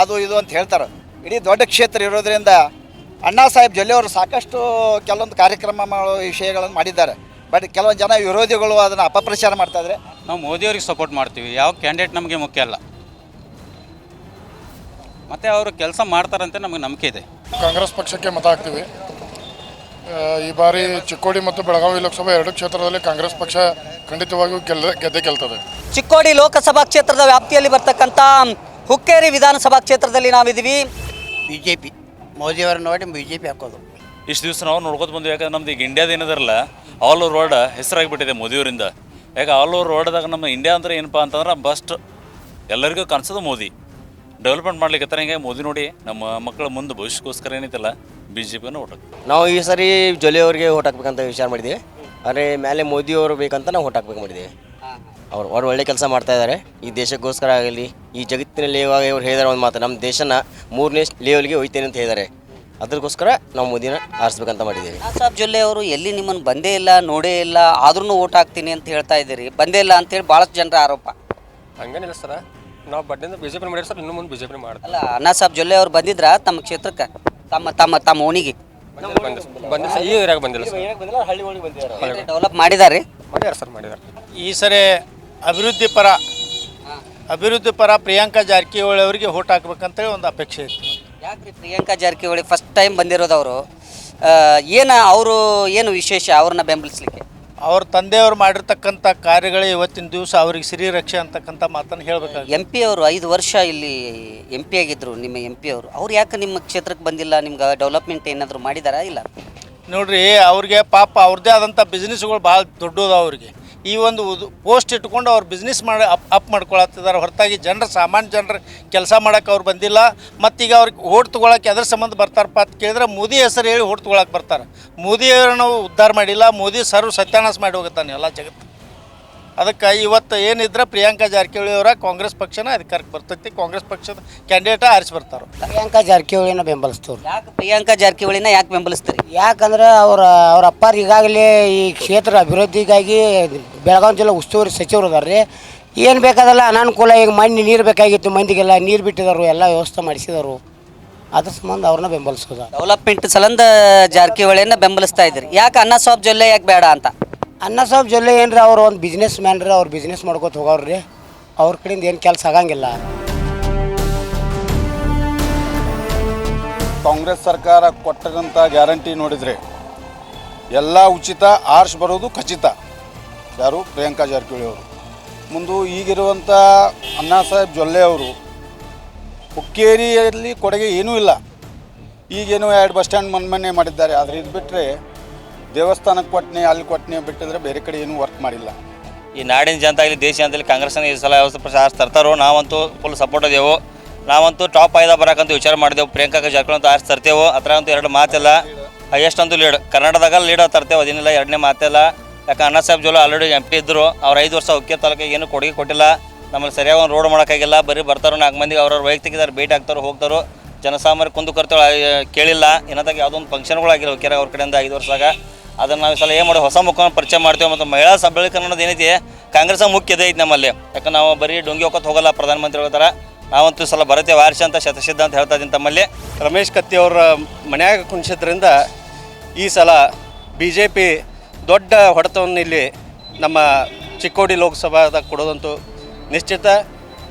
ಅದು ಇದು ಅಂತ ಹೇಳ್ತಾರೆ. ಇಡೀ ದೊಡ್ಡ ಕ್ಷೇತ್ರ ಇರೋದರಿಂದ ಅಣ್ಣಾ ಸಾಹೇಬ್ ಜೊಲ್ಲೆ ಅವರು ಸಾಕಷ್ಟು ಕೆಲವೊಂದು ಕಾರ್ಯಕ್ರಮ ಮಾಡೋ ವಿಷಯಗಳನ್ನು ಮಾಡಿದ್ದಾರೆ. ಬಟ್ ಕೆಲವೊಂದು ಜನ ವಿರೋಧಿಗಳು ಅದನ್ನು ಅಪಪ್ರಚಾರ ಮಾಡ್ತಾಯಿದ್ರೆ ನಾವು ಮೋದಿಯವ್ರಿಗೆ ಸಪೋರ್ಟ್ ಮಾಡ್ತೀವಿ. ಯಾವ ಕ್ಯಾಂಡಿಡೇಟ್ ನಮಗೆ ಮುಖ್ಯ ಅಲ್ಲ, ಮತ್ತು ಅವರು ಕೆಲಸ ಮಾಡ್ತಾರಂತೆ ನಮಗೆ ನಂಬಿಕೆ ಇದೆ. ಕಾಂಗ್ರೆಸ್ ಪಕ್ಷಕ್ಕೆ ಮತ ಹಾಕ್ತೀವಿ. ಈ ಬಾರಿ ಚಿಕ್ಕೋಡಿ ಮತ್ತು ಬೆಳಗಾವಿ ಲೋಕಸಭಾ 2 ಕ್ಷೇತ್ರದಲ್ಲಿ ಕಾಂಗ್ರೆಸ್ ಪಕ್ಷ ಖಂಡಿತವಾಗಿಯೂ ಗೆದ್ದೇ ಗೆಲ್ತದೆ. ಚಿಕ್ಕೋಡಿ ಲೋಕಸಭಾ ಕ್ಷೇತ್ರದ ವ್ಯಾಪ್ತಿಯಲ್ಲಿ ಬರ್ತಕ್ಕಂಥ ಹುಕ್ಕೇರಿ ವಿಧಾನಸಭಾ ಕ್ಷೇತ್ರದಲ್ಲಿ ನಾವಿದ್ದೀವಿ. BJP ಮೋದಿಯವರು ನೋಡಿ BJP ಹಾಕೋದು. ಇಷ್ಟು ದಿವಸ ನಾವು ನೋಡ್ಕೊತ ಬಂದ್ವಿ. ಯಾಕಂದ್ರೆ ನಮ್ದು ಈಗ ಇಂಡಿಯಾದ ಏನಿದಾರಲ್ಲ ಆಲ್ ಓವರ್ ವರ್ಲ್ಡ್ ಹೆಸರಾಗಿಬಿಟ್ಟಿದೆ ಮೋದಿಯವರಿಂದ. ಯಾಕೆ ಆಲ್ ಓವರ್ ವರ್ಲ್ಡ್ದಾಗ ನಮ್ಮ ಇಂಡಿಯಾ ಅಂದ್ರೆ ಏನಪ್ಪ ಅಂತಂದ್ರೆ ಬಸ್ಟ್ ಎಲ್ಲರಿಗೂ ಕಾಣಿಸೋದು ಮೋದಿ. ಡೆವಲಪ್ಮೆಂಟ್ ಮಾಡ್ಲಿಕ್ಕೆ ಹಿಂಗೆ ಮೋದಿ ನೋಡಿ ನಮ್ಮ ಮಕ್ಕಳ ಮುಂದೆ ಭವಿಷ್ಯಕ್ಕೋಸ್ಕರ ಏನೈತಲ್ಲ BJPನ ಓಟ್ ಹಾಕ್ತೀವಿ. ನಾವು ಈ ಸರಿ ಜೊಲ್ಲೆ ಅವ್ರಿಗೆ ಓಟ್ ಹಾಕ್ಬೇಕಂತ ವಿಚಾರ ಮಾಡಿದ್ದೀವಿ. ಆದರೆ ಮೇಲೆ ಮೋದಿಯವರು ಬೇಕಂತ ನಾವು ಓಟ್ ಹಾಕ್ಬೇಕು ಮಾಡಿದ್ದೀವಿ. ಅವ್ರು ಒಳ್ಳೆ ಕೆಲಸ ಮಾಡ್ತಾ ಇದ್ದಾರೆ. ಈ ದೇಶಕ್ಕೋಸ್ಕರ ಆಗಲಿ, ಈ ಜಗತ್ತಿನಲ್ಲಿ ಇವಾಗ ಇವ್ರು ಹೇಳಿದಾರೆ ಒಂದು ಮಾತು, ನಮ್ಮ ದೇಶನ 3ನೇ ಲೆವೆಲ್ಗೆ ಒಯ್ತೇನೆ ಅಂತ ಹೇಳಿದ್ದಾರೆ. ಅದಕ್ಕೋಸ್ಕರ ನಾವು ಮೋದಿನ ಆರಿಸ್ಬೇಕಂತ ಮಾಡಿದ್ದೀವಿ. ಅಣ್ಣಾ ಸಾಹೇಬ್ ಜೊಲ್ಲೆ ಅವರು ಎಲ್ಲಿ ನಿಮ್ಮನ್ನು ಬಂದೇ ಇಲ್ಲ, ನೋಡೇ ಇಲ್ಲ, ಆದ್ರೂ ಓಟ್ ಹಾಕ್ತೀನಿ ಅಂತ ಹೇಳ್ತಾ ಇದ್ದೀರಿ. ಬಂದೇ ಇಲ್ಲ ಅಂತೇಳಿ ಭಾಳಷ್ಟು ಜನರ ಆರೋಪ. ಹಂಗೇನಿಲ್ಲ ಸರ್, ನಾವು ಬಡ್ಡಿಂದ BJP ಮಾಡಿರಿ ಸರ್, ಇನ್ನು ಮುಂದೆ BJP ಮಾಡ್ತೀವಿ. ಅಲ್ಲ, ಅಣ್ಣಾ ಸಾಹೇಬ್ ಜೊಲ್ಲೆ ಅವ್ರು ಬಂದಿದ್ರ ತಮ್ಮ ಕ್ಷೇತ್ರಕ್ಕೆ, ತಮ್ಮ ಓಣಿಗೆ ಬಂದಿಲ್ಲ ಸರ್, ಈ ಏರಿಯಾಗ ಬಂದಿಲ್ಲ ಸರ್. ಡೆವಲಪ್ ಮಾಡಿದ್ದಾರೆ ಸರ್, ಮಾಡಿದ್ದಾರೆ. ಈ ಸರಿ ಅಭಿವೃದ್ಧಿ ಪರ ಪ್ರಿಯಾಂಕಾ ಜಾರಕಿಹೊಳಿ ಅವರಿಗೆ ಓಟ್ ಹಾಕ್ಬೇಕಂತೇಳಿ ಒಂದು ಅಪೇಕ್ಷೆ ಇತ್ತು. ಯಾಕ್ರಿ ಪ್ರಿಯಾಂಕಾ ಜಾರಕಿಹೊಳಿ ಫಸ್ಟ್ ಟೈಮ್ ಬಂದಿರೋದು ಅವರು? ಏನು ವಿಶೇಷ ಅವ್ರನ್ನ ಬೆಂಬಲಿಸಲಿಕ್ಕೆ? ಅವ್ರ ತಂದೆಯವರು ಮಾಡಿರ್ತಕ್ಕಂಥ ಕಾರ್ಯಗಳೇ ಇವತ್ತಿನ ದಿವಸ ಅವ್ರಿಗೆ ಶ್ರೀರಕ್ಷೆ ಅಂತಕ್ಕಂಥ ಮಾತನ್ನು ಹೇಳಬೇಕಾಗುತ್ತೆ. MP ಅವರು 5 ವರ್ಷ ಇಲ್ಲಿ MP ಆಗಿದ್ರು, ನಿಮ್ಮ MP ಅವರು. ಅವ್ರು ಯಾಕೆ ನಿಮ್ಮ ಕ್ಷೇತ್ರಕ್ಕೆ ಬಂದಿಲ್ಲ? ನಿಮ್ಗೆ ಡೆವಲಪ್ಮೆಂಟ್ ಏನಾದರೂ ಮಾಡಿದಾರಾ? ಇಲ್ಲ ನೋಡ್ರಿ, ಅವ್ರಿಗೆ ಪಾಪ ಅವ್ರದ್ದೇ ಆದಂಥ ಬಿಸ್ನೆಸ್ಗಳು ಭಾಳ ದೊಡ್ಡದು. ಅವ್ರಿಗೆ ಈ ಒಂದು ಪೋಸ್ಟ್ ಇಟ್ಕೊಂಡು ಅವ್ರು ಬಿಸ್ನೆಸ್ ಮಾಡಿ ಅಪ್ ಮಾಡ್ಕೊಳತ್ತಿದ್ದಾರೆ ಹೊರತಾಗಿ ಸಾಮಾನ್ಯ ಜನರ ಕೆಲಸ ಮಾಡೋಕೆ ಅವ್ರು ಬಂದಿಲ್ಲ. ಮತ್ತೀಗ ಅವ್ರಿಗೆ ಓಟ್ ತೊಗೊಳಕ್ಕೆ ಅದ್ರ ಸಂಬಂಧ ಬರ್ತಾರಪ್ಪ ಅಂತ ಕೇಳಿದ್ರೆ ಮೋದಿ ಹೆಸರು ಹೇಳಿ ಓಟ್ ತೊಗೊಳಕ್ಕೆ ಬರ್ತಾರೆ. ಮೋದಿಯವ್ರನ್ನ ಉದ್ಧಾರ ಮಾಡಿಲ್ಲ, ಮೋದಿ ಸರ್ವ ಸತ್ಯಾನಾಶ ಮಾಡಿ ಹೋಗುತ್ತಾನೆ ಎಲ್ಲ ಜಗತ್ತು. ಅದಕ್ಕೆ ಇವತ್ತು ಏನಿದ್ರೆ ಪ್ರಿಯಾಂಕಾ ಜಾರಕಿಹೊಳಿ ಅವರ ಕಾಂಗ್ರೆಸ್ ಪಕ್ಷನ ಅಧಿಕಾರಕ್ಕೆ ಬರ್ತೈತಿ. ಕಾಂಗ್ರೆಸ್ ಪಕ್ಷದ ಕ್ಯಾಂಡಿಡೇಟ ಆರಿಸಿ ಬರ್ತಾರೆ. ಪ್ರಿಯಾಂಕಾ ಜಾರಕಿಹೊಳಿನ ಬೆಂಬಲಿಸ್ತೀವಿ. ಯಾಕೆ ಪ್ರಿಯಾಂಕಾ ಜಾರಕಿಹೊಳಿನ ಯಾಕೆ ಬೆಂಬಲಿಸ್ತೀರಿ? ಯಾಕಂದ್ರೆ ಅವ್ರ ಅಪ್ಪಾರು ಈಗಾಗಲೇ ಈ ಕ್ಷೇತ್ರ ಅಭಿವೃದ್ಧಿಗಾಗಿ ಬೆಳಗಾವಿ ಜಿಲ್ಲಾ ಉಸ್ತುವಾರಿ ಸಚಿವರು ಅದಾರ ರೀ. ಏನು ಬೇಕಾದಲ್ಲ ಅನಾನುಕೂಲ, ಈಗ ಮಣ್ಣು ನೀರು ಬೇಕಾಗಿತ್ತು, ಮಂದಿಗೆಲ್ಲ ನೀರು ಬಿಟ್ಟಿದ್ದಾರೆ, ಎಲ್ಲ ವ್ಯವಸ್ಥೆ ಮಾಡಿಸಿದರು. ಅದ್ರ ಸಂಬಂಧ ಅವ್ರನ್ನ ಬೆಂಬಲಿಸೋದು. ಡೆವಲಪ್ಮೆಂಟ್ ಸಲಂದ ಜಾರಕಿಹೊಳಿಯನ್ನ ಬೆಂಬಲಿಸ್ತಾ ಇದ್ರಿ. ಯಾಕೆ ಅಣ್ಣಾ ಸಾಹೇಬ್ ಜೊಲ್ಲೆ ಯಾಕೆ ಬೇಡ ಅಂತ? ಅಣ್ಣಾ ಸಾಹೇಬ್ ಜೊಲ್ಲೆ ಏನ್ರಿ, ಅವ್ರು ಒಂದು ಬಿಸ್ನೆಸ್ ಮ್ಯಾನ್ ರೀ, ಅವ್ರು ಬಿಸ್ನೆಸ್ ಮಾಡ್ಕೊತ ಹೋಗವ್ರಿ. ಅವ್ರ ಕಡೆಯಿಂದ ಏನು ಕೆಲಸ ಆಗಂಗಿಲ್ಲ. ಕಾಂಗ್ರೆಸ್ ಸರ್ಕಾರ ಕೊಟ್ಟಂಥ ಗ್ಯಾರಂಟಿ ನೋಡಿದರೆ ಎಲ್ಲ ಉಚಿತ, ಆರ್ಸ್ ಬರೋದು ಖಚಿತ. ಯಾರು? ಪ್ರಿಯಾಂಕಾ ಜಾರಕಿಹೊಳಿ ಅವರು. ಮುಂದೆ ಈಗಿರುವಂಥ ಅಣ್ಣಾ ಸಾಹೇಬ್ ಜೊಲ್ಲೆ ಅವರು ಹುಕ್ಕೇರಿಯಲ್ಲಿ ಕೊಡುಗೆ ಏನೂ ಇಲ್ಲ. ಈಗೇನು 2 ಬಸ್ ಸ್ಟ್ಯಾಂಡ್ ಮೊನ್ನೆ ಮಾಡಿದ್ದಾರೆ. ಆದರೆ ಇದು ಬಿಟ್ಟರೆ ದೇವಸ್ಥಾನಕ್ಕೆ ಕೊಟ್ಟನೆ, ಅಲ್ಲಿ ಕೊಟ್ಟನೆ ಬಿಟ್ಟಿದ್ರೆ ಬೇರೆ ಕಡೆ ಏನೂ ವರ್ಕ್ ಮಾಡಿಲ್ಲ. ಈ ನಾಡಿನ ಜನತೆ ಆಗಲಿ ದೇಶ ಅಂತೇಳಿ ಕಾಂಗ್ರೆಸ್ನ ಈ ಸಲ ವ್ಯವಸ್ಥೆ ಪ್ರಚಾರ ತರ್ತಾರೋ ನಾವಂತೂ ಫುಲ್ ಸಪೋರ್ಟ್ ಅದೇವು. ನಾವಂತೂ ಟಾಪ್ 5 ಬರೋಕ್ಕಂತೂ ವಿಚಾರ ಮಾಡಿದೆವು. ಪ್ರಿಯಾಂಕಾ ಜಾರಕಿಹೊಳಿ ಅಂತ ಆರಿಸಿ ತರ್ತೇವೆ. ಅದ್ರ ಅಂತೂ 2 ಮಾತಿಲ್ಲ. ಎಷ್ಟಂತೂ ಲೀಡ್ ಕರ್ನಾಟಕದಾಗ ಲೀಡ್ ತರ್ತೇವೆ, ಅದೇನಿಲ್ಲ 2ನೇ ಮಾತಿಲ್ಲ. ಯಾಕೆ ಅಣ್ಣಾ ಸಾಹೇಬ್ ಜೊಲ್ಲೆ ಆಲ್ರೆಡಿ MP ಇದ್ದರು. ಅವ್ರು 5 ವರ್ಷ ಹುಕ್ಕೇರಿ ತಾಲೂಕಿಗೆ ಏನು ಕೊಡುಗೆ ಕೊಟ್ಟಿಲ್ಲ. ನಮ್ಮಲ್ಲಿ ಸರಿಯಾಗಿ ಒಂದು ರೋಡ್ ಮಾಡೋಕ್ಕಾಗಿಲ್ಲ. ಬರೀ ಬರ್ತಾರೋ 4 ಮಂದಿಗೆ ಅವ್ರವ್ರ ವೈಯಕ್ತಿಕ ಭೇಟಿ ಆಗ್ತಾರೋ, ಹೋಗ್ತಾರೋ. ಜನಸಾಮಾನ್ಯ ಕುಂದು ಕರ್ತೇವೆ ಕೇಳಿಲ್ಲ. ಏನತ್ತಾಗ ಯಾವುದೊಂದು ಫಂಕ್ಷನ್ಗಳಾಗಿಲ್ಲ ಹುಕ್ಕೇರಿ ಅವ್ರ ಕಡೆಯಿಂದ 5 ವರ್ಷದಾಗ. ಅದನ್ನು ನಾವು ಈ ಸಲ ಏನು ಮಾಡಿ ಹೊಸ ಮುಖವನ್ನು ಪರಿಚಯ ಮಾಡ್ತೇವೆ. ಮತ್ತು ಮಹಿಳಾ ಸಬಲೀಕರಣ ಅನ್ನೋದು ಏನೈತಿ ಕಾಂಗ್ರೆಸ್ ಮುಖ್ಯದೇ ಐತಿ ನಮ್ಮಲ್ಲಿ. ಯಾಕಂದ್ರೆ ನಾವು ಬರೀ ಡೊಂಗಿ ಹೋಗೋದು ಹೋಗಲ್ಲ, ಪ್ರಧಾನಮಂತ್ರಿ ಹೋಗ್ತಾರೆ, ನಾವಂತೂ ಸಲ ಬರ್ತೇವೆ ಆರಿಸಿ ಅಂತ ಶತಸಿದ್ಧ ಅಂತ ಹೇಳ್ತಾ ಇದ್ದೀನಿ ತಮ್ಮಲ್ಲಿ. ರಮೇಶ್ ಕತ್ತಿ ಅವರ ಮನ್ಯಾಗ ಕುಣಿಸಿದ್ರಿಂದ ಈ ಸಲ BJP ದೊಡ್ಡ ಹೊಡೆತವನ್ನು ಇಲ್ಲಿ ನಮ್ಮ ಚಿಕ್ಕೋಡಿ ಲೋಕಸಭಾದಾಗ ಕೊಡೋದಂತೂ ನಿಶ್ಚಿತ.